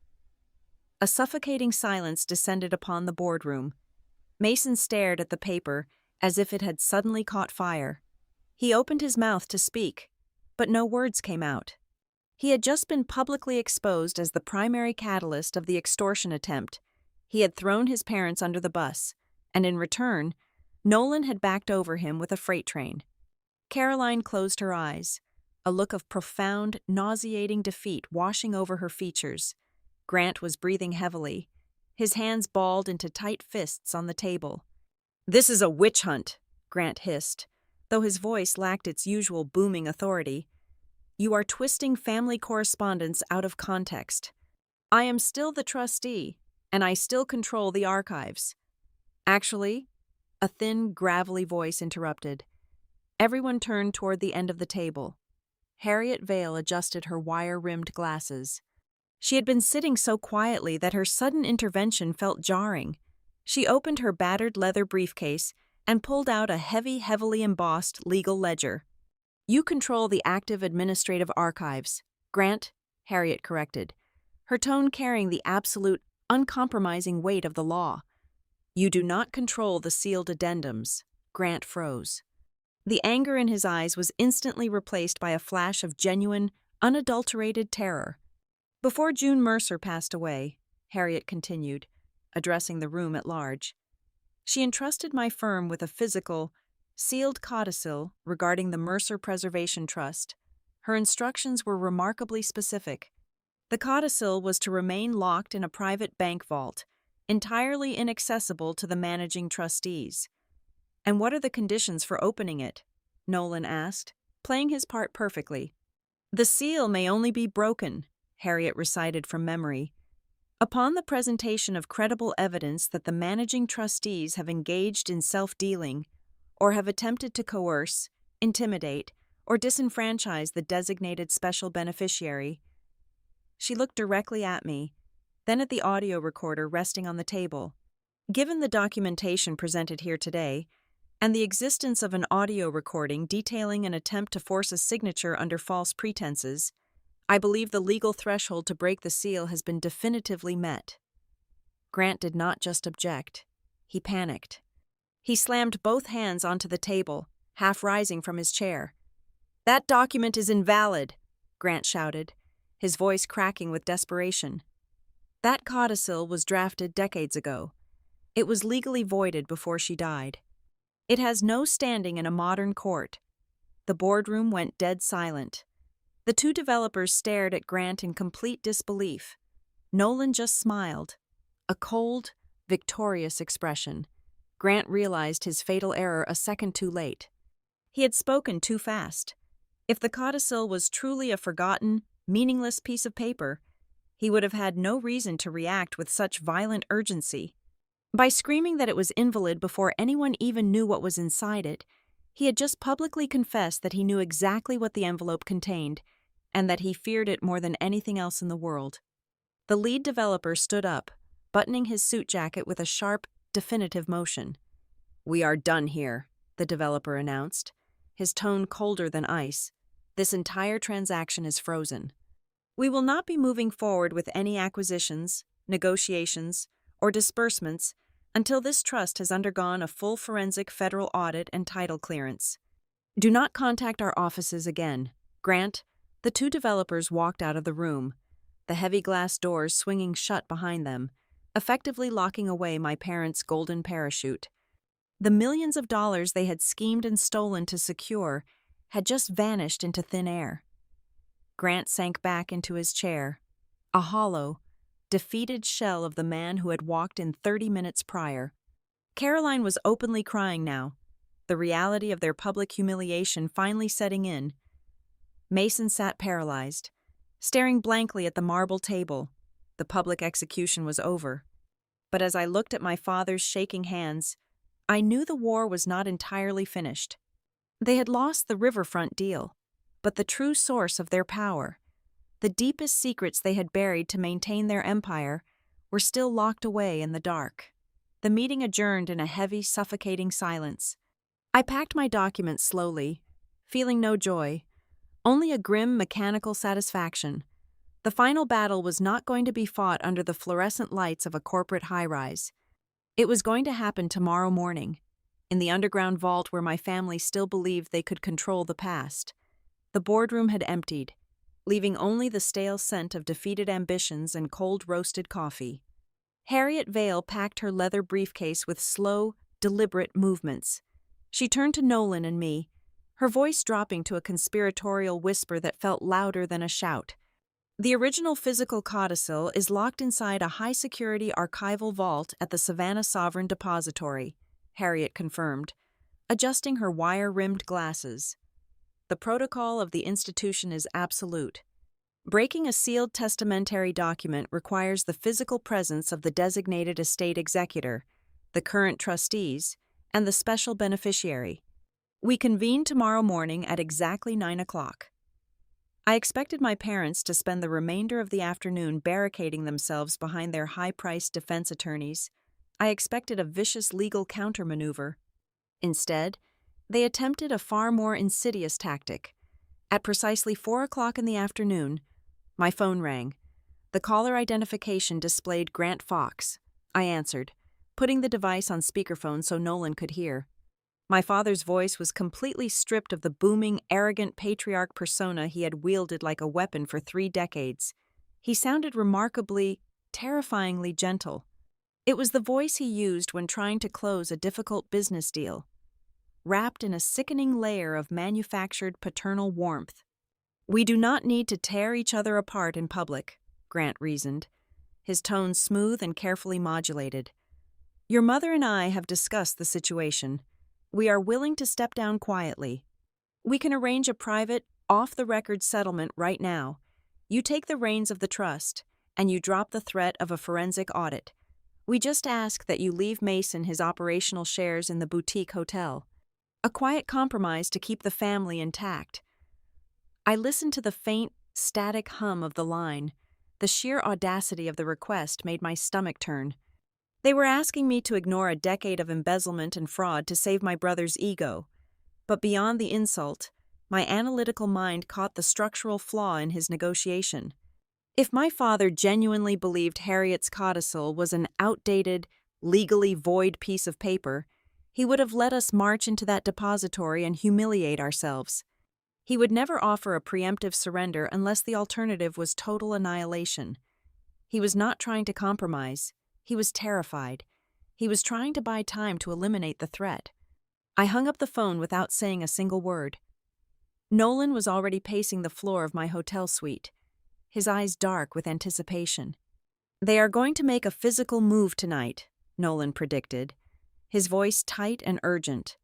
A suffocating silence descended upon the boardroom. Mason stared at the paper as if it had suddenly caught fire. He opened his mouth to speak, but no words came out. He had just been publicly exposed as the primary catalyst of the extortion attempt. He had thrown his parents under the bus, and in return, Nolan had backed over him with a freight train. Caroline closed her eyes, a look of profound, nauseating defeat washing over her features. Grant was breathing heavily, his hands balled into tight fists on the table. "This is a witch hunt," Grant hissed, though his voice lacked its usual booming authority. "You are twisting family correspondence out of context. I am still the trustee, and I still control the archives." "Actually," a thin, gravelly voice interrupted. Everyone turned toward the end of the table. Harriet Vale adjusted her wire-rimmed glasses. She had been sitting so quietly that her sudden intervention felt jarring. She opened her battered leather briefcase and pulled out a heavily embossed legal ledger. "You control the active administrative archives, Grant," Harriet corrected, her tone carrying the absolute, uncompromising weight of the law. "You do not control the sealed addendums." Grant froze. The anger in his eyes was instantly replaced by a flash of genuine, unadulterated terror. "Before June Mercer passed away," Harriet continued, addressing the room at large, "she entrusted my firm with a physical, sealed codicil regarding the Mercer Preservation Trust. Her instructions were remarkably specific. The codicil was to remain locked in a private bank vault, entirely inaccessible to the managing trustees." "And what are the conditions for opening it?" Nolan asked, playing his part perfectly. "The seal may only be broken," Harriet recited from memory, "upon the presentation of credible evidence that the managing trustees have engaged in self-dealing or have attempted to coerce, intimidate, or disenfranchise the designated special beneficiary." She looked directly at me, then at the audio recorder resting on the table. "Given the documentation presented here today, and the existence of an audio recording detailing an attempt to force a signature under false pretenses, I believe the legal threshold to break the seal has been definitively met." Grant did not just object. He panicked. He slammed both hands onto the table, half rising from his chair. "That document is invalid," Grant shouted, his voice cracking with desperation. "That codicil was drafted decades ago. It was legally voided before she died. It has no standing in a modern court." The boardroom went dead silent. The two developers stared at Grant in complete disbelief. Nolan just smiled, a cold, victorious expression. Grant realized his fatal error a second too late. He had spoken too fast. If the codicil was truly a forgotten, meaningless piece of paper, he would have had no reason to react with such violent urgency. By screaming that it was invalid before anyone even knew what was inside it, he had just publicly confessed that he knew exactly what the envelope contained, and that he feared it more than anything else in the world. The lead developer stood up, buttoning his suit jacket with a sharp, definitive motion. "We are done here," the developer announced, his tone colder than ice. "This entire transaction is frozen. We will not be moving forward with any acquisitions, negotiations, or disbursements until this trust has undergone a full forensic federal audit and title clearance. Do not contact our offices again. Grant." The two developers walked out of the room, the heavy glass doors swinging shut behind them, effectively locking away my parents' golden parachute. The millions of dollars they had schemed and stolen to secure had just vanished into thin air. Grant sank back into his chair, a hollow, defeated shell of the man who had walked in 30 minutes prior. Caroline was openly crying now, the reality of their public humiliation finally setting in. Mason sat paralyzed, staring blankly at the marble table. The public execution was over. But as I looked at my father's shaking hands, I knew the war was not entirely finished. They had lost the riverfront deal, but the true source of their power, the deepest secrets they had buried to maintain their empire, were still locked away in the dark. The meeting adjourned in a heavy, suffocating silence. I packed my documents slowly, feeling no joy, only a grim, mechanical satisfaction. The final battle was not going to be fought under the fluorescent lights of a corporate high-rise. It was going to happen tomorrow morning, in the underground vault where my family still believed they could control the past. The boardroom had emptied, leaving only the stale scent of defeated ambitions and cold-roasted coffee. Harriet Vale packed her leather briefcase with slow, deliberate movements. She turned to Nolan and me, her voice dropping to a conspiratorial whisper that felt louder than a shout. The original physical codicil is locked inside a high-security archival vault at the Savannah Sovereign Depository, Harriet confirmed, adjusting her wire-rimmed glasses. The protocol of the institution is absolute. Breaking a sealed testamentary document requires the physical presence of the designated estate executor, the current trustees, and the special beneficiary. We convene tomorrow morning at exactly 9 o'clock. I expected my parents to spend the remainder of the afternoon barricading themselves behind their high-priced defense attorneys. I expected a vicious legal countermaneuver. Instead, they attempted a far more insidious tactic. At precisely 4 o'clock in the afternoon, my phone rang. The caller identification displayed Grant Fox. I answered, putting the device on speakerphone so Nolan could hear. My father's voice was completely stripped of the booming, arrogant patriarch persona he had wielded like a weapon for 3 decades. He sounded remarkably, terrifyingly gentle. It was the voice he used when trying to close a difficult business deal, wrapped in a sickening layer of manufactured paternal warmth. "We do not need to tear each other apart in public," Grant reasoned, his tone smooth and carefully modulated. "Your mother and I have discussed the situation. We are willing to step down quietly. We can arrange a private, off-the-record settlement right now. You take the reins of the trust, and you drop the threat of a forensic audit. We just ask that you leave Mason his operational shares in the boutique hotel. A quiet compromise to keep the family intact." I listened to the faint, static hum of the line. The sheer audacity of the request made my stomach turn. They were asking me to ignore a decade of embezzlement and fraud to save my brother's ego. But beyond the insult, my analytical mind caught the structural flaw in his negotiation. If my father genuinely believed Harriet's codicil was an outdated, legally void piece of paper, he would have let us march into that depository and humiliate ourselves. He would never offer a preemptive surrender unless the alternative was total annihilation. He was not trying to compromise. He was terrified. He was trying to buy time to eliminate the threat. I hung up the phone without saying a single word. Nolan was already pacing the floor of my hotel suite, his eyes dark with anticipation. "They are going to make a physical move tonight," Nolan predicted, his voice tight and urgent.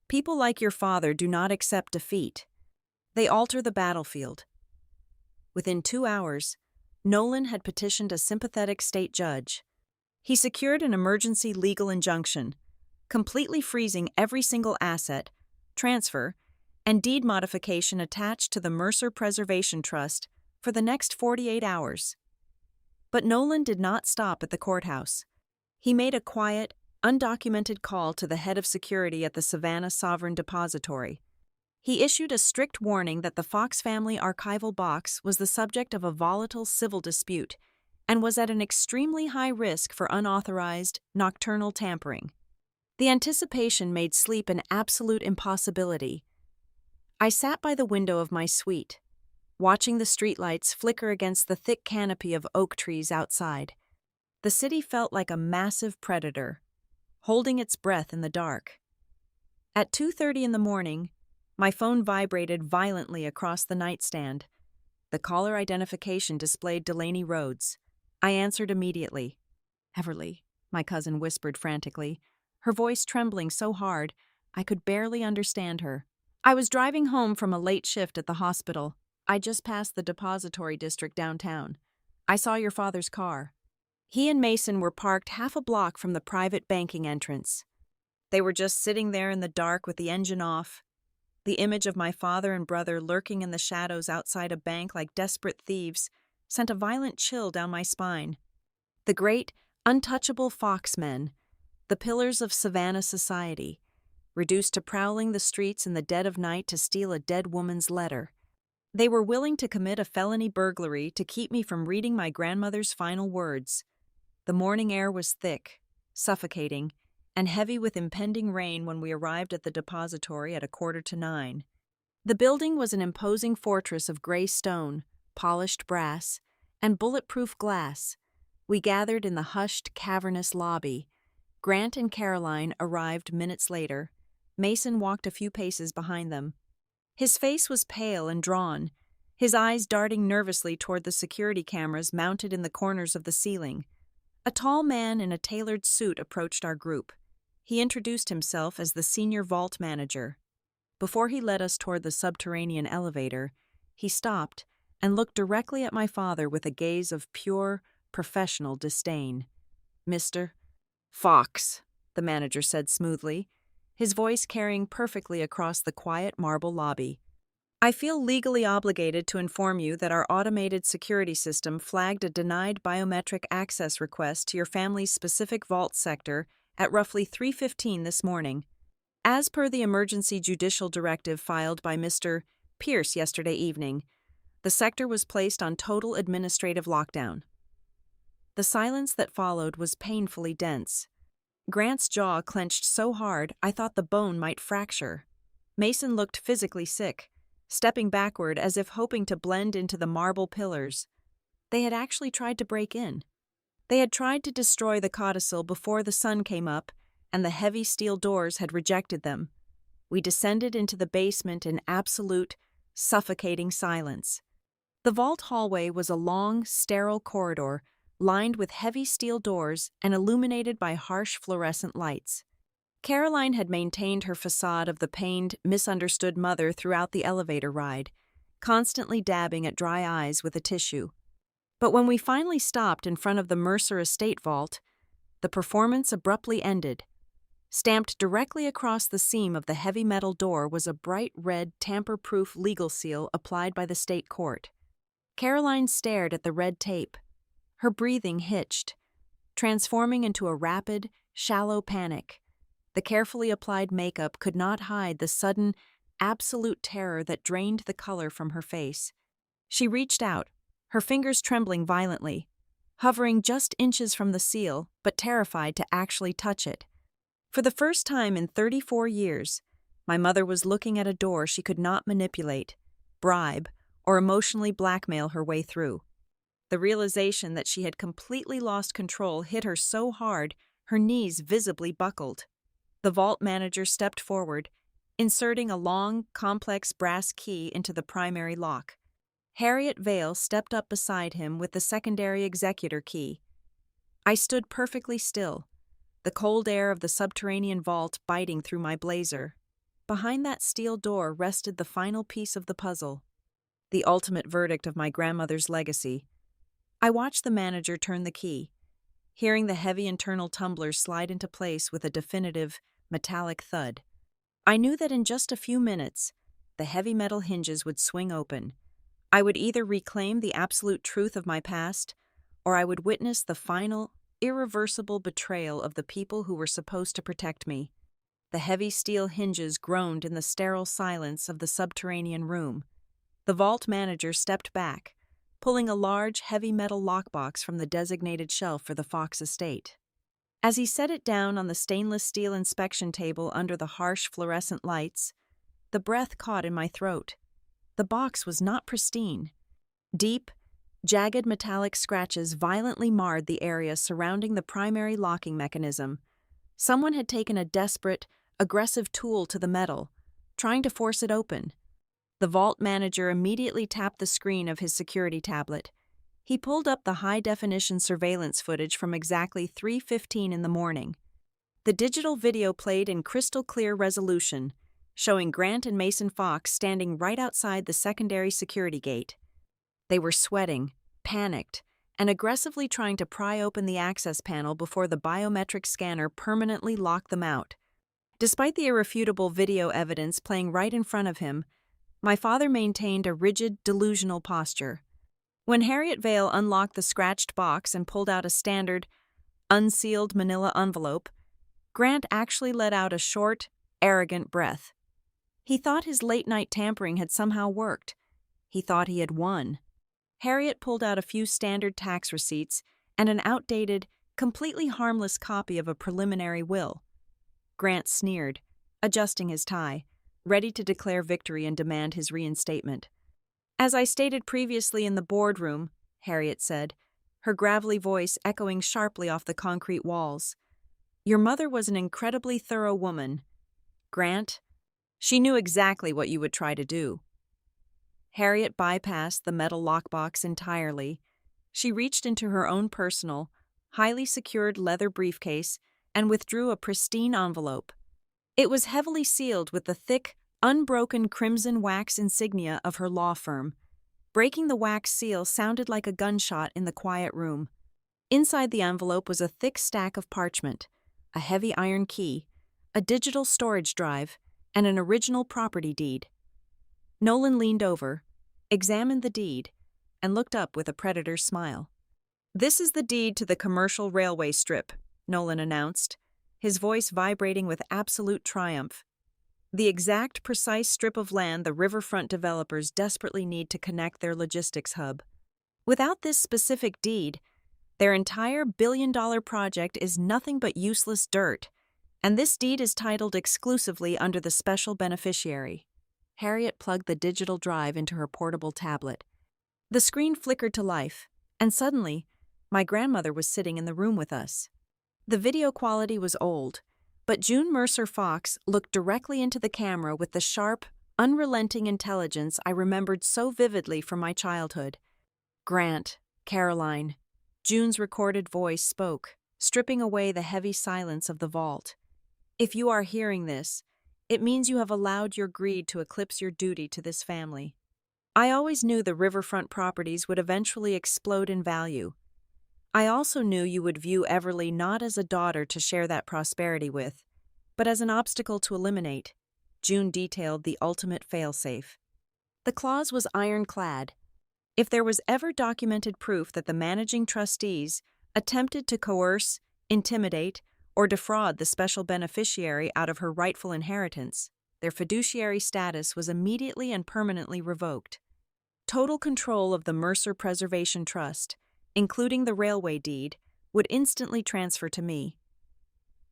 "People like your father do not accept defeat. They alter the battlefield." Within 2 hours, Nolan had petitioned a sympathetic state judge. He secured an emergency legal injunction, completely freezing every single asset, transfer, and deed modification attached to the Mercer Preservation Trust for the next 48 hours. But Nolan did not stop at the courthouse. He made a quiet, undocumented call to the head of security at the Savannah Sovereign Depository. He issued a strict warning that the Fox family archival box was the subject of a volatile civil dispute and was at an extremely high risk for unauthorized, nocturnal tampering. The anticipation made sleep an absolute impossibility. I sat by the window of my suite, watching the streetlights flicker against the thick canopy of oak trees outside. The city felt like a massive predator, holding its breath in the dark. At 2:30 in the morning, my phone vibrated violently across the nightstand. The caller identification displayed Delaney Rhodes. I answered immediately. "Everly," my cousin whispered frantically, her voice trembling so hard I could barely understand her. "I was driving home from a late shift at the hospital. I just passed the depository district downtown. I saw your father's car. He and Mason were parked half a block from the private banking entrance. They were just sitting there in the dark with the engine off. The image of my father and brother lurking in the shadows outside a bank like desperate thieves sent a violent chill down my spine. The great, untouchable Foxmen, the pillars of Savannah society, reduced to prowling the streets in the dead of night to steal a dead woman's letter. They were willing to commit a felony burglary to keep me from reading my grandmother's final words. The morning air was thick, suffocating, and heavy with impending rain when we arrived at the depository at 8:45. The building was an imposing fortress of gray stone, polished brass, and bulletproof glass. We gathered in the hushed, cavernous lobby. Grant and Caroline arrived minutes later. Mason walked a few paces behind them. His face was pale and drawn, his eyes darting nervously toward the security cameras mounted in the corners of the ceiling. A tall man in a tailored suit approached our group. He introduced himself as the senior vault manager. Before he led us toward the subterranean elevator, he stopped and looked directly at my father with a gaze of pure, professional disdain. "Mr. Fox," the manager said smoothly, his voice carrying perfectly across the quiet marble lobby. "I feel legally obligated to inform you that our automated security system flagged a denied biometric access request to your family's specific vault sector at roughly 3:15 this morning. As per the emergency judicial directive filed by Mr. Pierce yesterday evening, the sector was placed on total administrative lockdown." The silence that followed was painfully dense. Grant's jaw clenched so hard I thought the bone might fracture. Mason looked physically sick, stepping backward as if hoping to blend into the marble pillars. They had actually tried to break in. They had tried to destroy the codicil before the sun came up, and the heavy steel doors had rejected them. We descended into the basement in absolute, suffocating silence. The vault hallway was a long, sterile corridor lined with heavy steel doors and illuminated by harsh fluorescent lights. Caroline had maintained her facade of the pained, misunderstood mother throughout the elevator ride, constantly dabbing at dry eyes with a tissue. But when we finally stopped in front of the Mercer Estate vault, the performance abruptly ended. Stamped directly across the seam of the heavy metal door was a bright red, tamper-proof legal seal applied by the state court. Caroline stared at the red tape. Her breathing hitched, transforming into a rapid, shallow panic. The carefully applied makeup could not hide the sudden, absolute terror that drained the color from her face. She reached out, her fingers trembling violently, hovering just inches from the seal, but terrified to actually touch it. For the first time in 34 years, my mother was looking at a door she could not manipulate, bribe, or emotionally blackmail her way through. The realization that she had completely lost control hit her so hard her knees visibly buckled. The vault manager stepped forward, inserting a long, complex brass key into the primary lock. Harriet Vale stepped up beside him with the secondary executor key. I stood perfectly still, the cold air of the subterranean vault biting through my blazer. Behind that steel door rested the final piece of the puzzle, the ultimate verdict of my grandmother's legacy. I watched the manager turn the key, hearing the heavy internal tumblers slide into place with a definitive, metallic thud. I knew that in just a few minutes, the heavy metal hinges would swing open. I would either reclaim the absolute truth of my past, or I would witness the final, irreversible betrayal of the people who were supposed to protect me. The heavy steel hinges groaned in the sterile silence of the subterranean room. The vault manager stepped back, pulling a large, heavy metal lockbox from the designated shelf for the Fox estate. As he set it down on the stainless steel inspection table under the harsh fluorescent lights, the breath caught in my throat. The box was not pristine. Deep, jagged metallic scratches violently marred the area surrounding the primary locking mechanism. Someone had taken a desperate, aggressive tool to the metal, trying to force it open. The vault manager immediately tapped the screen of his security tablet. He pulled up the high-definition surveillance footage from exactly 3:15 in the morning. The digital video played in crystal-clear resolution, showing Grant and Mason Fox standing right outside the secondary security gate. They were sweating, panicked, and aggressively trying to pry open the access panel before the biometric scanner permanently locked them out. Despite the irrefutable video evidence playing right in front of him, my father maintained a rigid, delusional posture. When Harriet Vale unlocked the scratched box and pulled out a standard, unsealed manila envelope, Grant actually let out a short, arrogant breath. He thought his late-night tampering had somehow worked. He thought he had won. Harriet pulled out a few standard tax receipts and an outdated, completely harmless copy of a preliminary will. Grant sneered, adjusting his tie, ready to declare victory and demand his reinstatement. "As I stated previously in the boardroom," Harriet said, her gravelly voice echoing sharply off the concrete walls, "your mother was an incredibly thorough woman. Grant, she knew exactly what you would try to do." Harriet bypassed the metal lockbox entirely. She reached into her own personal, highly secured leather briefcase and withdrew a pristine envelope. It was heavily sealed with the thick, unbroken crimson wax insignia of her law firm. Breaking the wax seal sounded like a gunshot in the quiet room. Inside the envelope was a thick stack of parchment, a heavy iron key, a digital storage drive, and an original property deed. Nolan leaned over, examined the deed, and looked up with a predator's smile. "This is the deed to the commercial railway strip," Nolan announced, his voice vibrating with absolute triumph. "The exact, precise strip of land the riverfront developers desperately need to connect their logistics hub. Without this specific deed, their entire billion-dollar project is nothing but useless dirt, and this deed is titled exclusively under the special beneficiary." Harriet plugged the digital drive into her portable tablet. The screen flickered to life, and suddenly, my grandmother was sitting in the room with us. The video quality was old, but June Mercer Fox looked directly into the camera with the sharp, unrelenting intelligence I remembered so vividly from my childhood. "Grant, Caroline," June's recorded voice spoke, stripping away the heavy silence of the vault. "If you are hearing this, it means you have allowed your greed to eclipse your duty to this family. I always knew the riverfront properties would eventually explode in value. I also knew you would view Everly not as a daughter to share that prosperity with, but as an obstacle to eliminate." June detailed the ultimate failsafe. The clause was ironclad. If there was ever documented proof that the managing trustees attempted to coerce, intimidate, or defraud the special beneficiary out of her rightful inheritance, their fiduciary status was immediately and permanently revoked. Total control of the Mercer Preservation Trust, including the railway deed, would instantly transfer to me.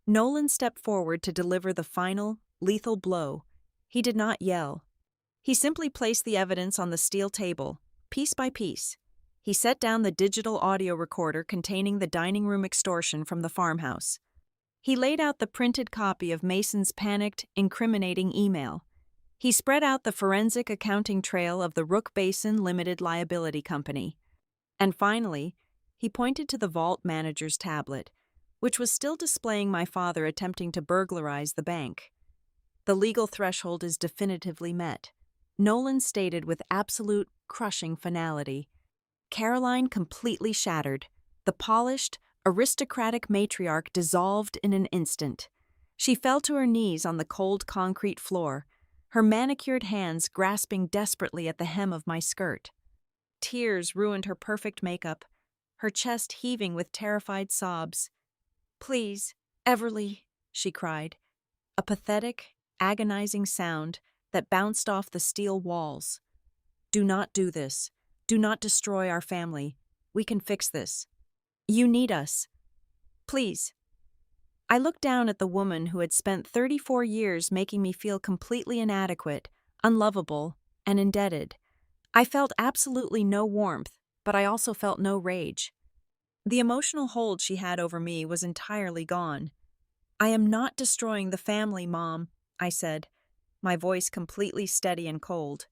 Nolan stepped forward to deliver the final, lethal blow. He did not yell. He simply placed the evidence on the steel table, piece by piece. He set down the digital audio recorder containing the dining room extortion from the farmhouse. He laid out the printed copy of Mason's panicked, incriminating email. He spread out the forensic accounting trail of the Rook Basin Limited Liability Company. And finally, he pointed to the vault manager's tablet, which was still displaying my father attempting to burglarize the bank. "The legal threshold is definitively met," Nolan stated with absolute, crushing finality. Caroline completely shattered. The polished, aristocratic matriarch dissolved in an instant. She fell to her knees on the cold concrete floor, her manicured hands grasping desperately at the hem of my skirt. Tears ruined her perfect makeup, her chest heaving with terrified sobs. "Please, Everly," she cried, a pathetic, agonizing sound that bounced off the steel walls. "Do not do this. Do not destroy our family. We can fix this. You need us. Please." I looked down at the woman who had spent 34 years making me feel completely inadequate, unlovable, and indebted. I felt absolutely no warmth, but I also felt no rage. The emotional hold she had over me was entirely gone. I am not destroying the family, Mom, I said, my voice completely steady and cold.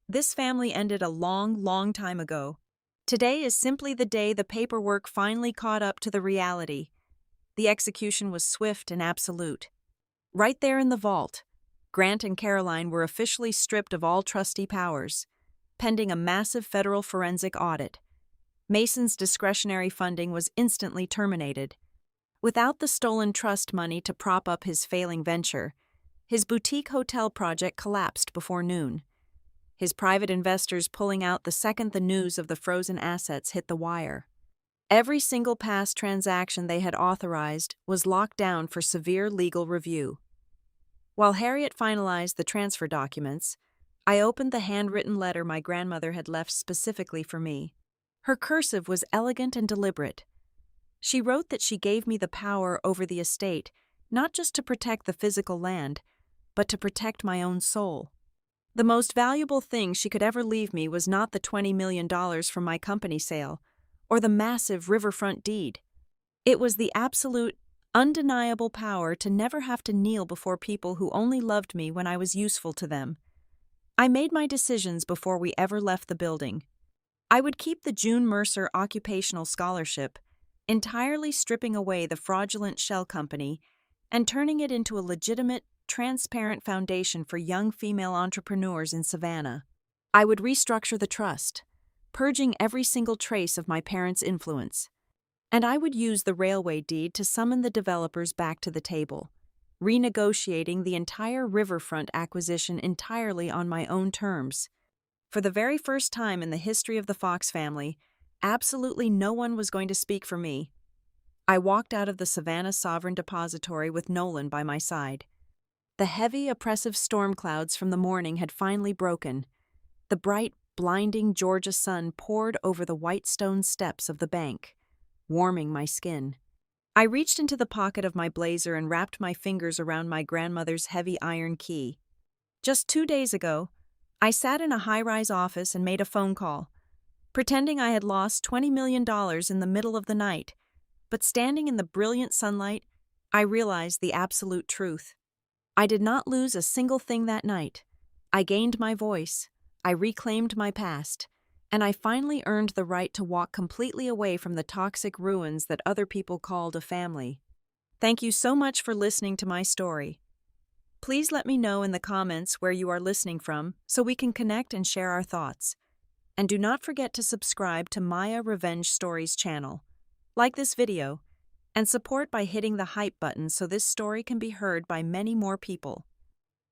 This family ended a long, long time ago. Today is simply the day the paperwork finally caught up to the reality. The execution was swift and absolute. Right there in the vault, Grant and Caroline were officially stripped of all trustee powers, pending a massive federal forensic audit. Mason's discretionary funding was instantly terminated. Without the stolen trust money to prop up his failing venture, his boutique hotel project collapsed before noon. His private investors pulling out the second the news of the frozen assets hit the wire. Every single past transaction they had authorized was locked down for severe legal review. While Harriet finalized the transfer documents, I opened the handwritten letter my grandmother had left specifically for me. Her cursive was elegant and deliberate. She wrote that she gave me the power over the estate, not just to protect the physical land, but to protect my own soul. The most valuable thing she could ever leave me was not the $20 million from my company sale, or the massive riverfront deed. It was the absolute, undeniable power to never have to kneel before people who only loved me when I was useful to them. I made my decisions before we ever left the building. I would keep the June Mercer Occupational Scholarship, entirely stripping away the fraudulent shell company and turning it into a legitimate, transparent foundation for young female entrepreneurs in Savannah. I would restructure the trust, purging every single trace of my parents' influence. And I would use the railway deed to summon the developers back to the table, renegotiating the entire riverfront acquisition entirely on my own terms. For the very first time in the history of the Fox family, absolutely no one was going to speak for me. I walked out of the Savannah Sovereign Depository with Nolan by my side. The heavy, oppressive storm clouds from the morning had finally broken. The bright, blinding Georgia sun poured over the white stone steps of the bank, warming my skin. I reached into the pocket of my blazer and wrapped my fingers around my grandmother's heavy iron key. Just 2 days ago, I sat in a high-rise office and made a phone call, pretending I had lost $20 million in the middle of the night. But standing in the brilliant sunlight, I realized the absolute truth. I did not lose a single thing that night. I gained my voice, I reclaimed my past, and I finally earned the right to walk completely away from the toxic ruins that other people called a family. Thank you so much for listening to my story. Please let me know in the comments where you are listening from so we can connect and share our thoughts. And do not forget to subscribe to Maya Revenge Stories channel. Like this video, and support by hitting the hype button so this story can be heard by many more people.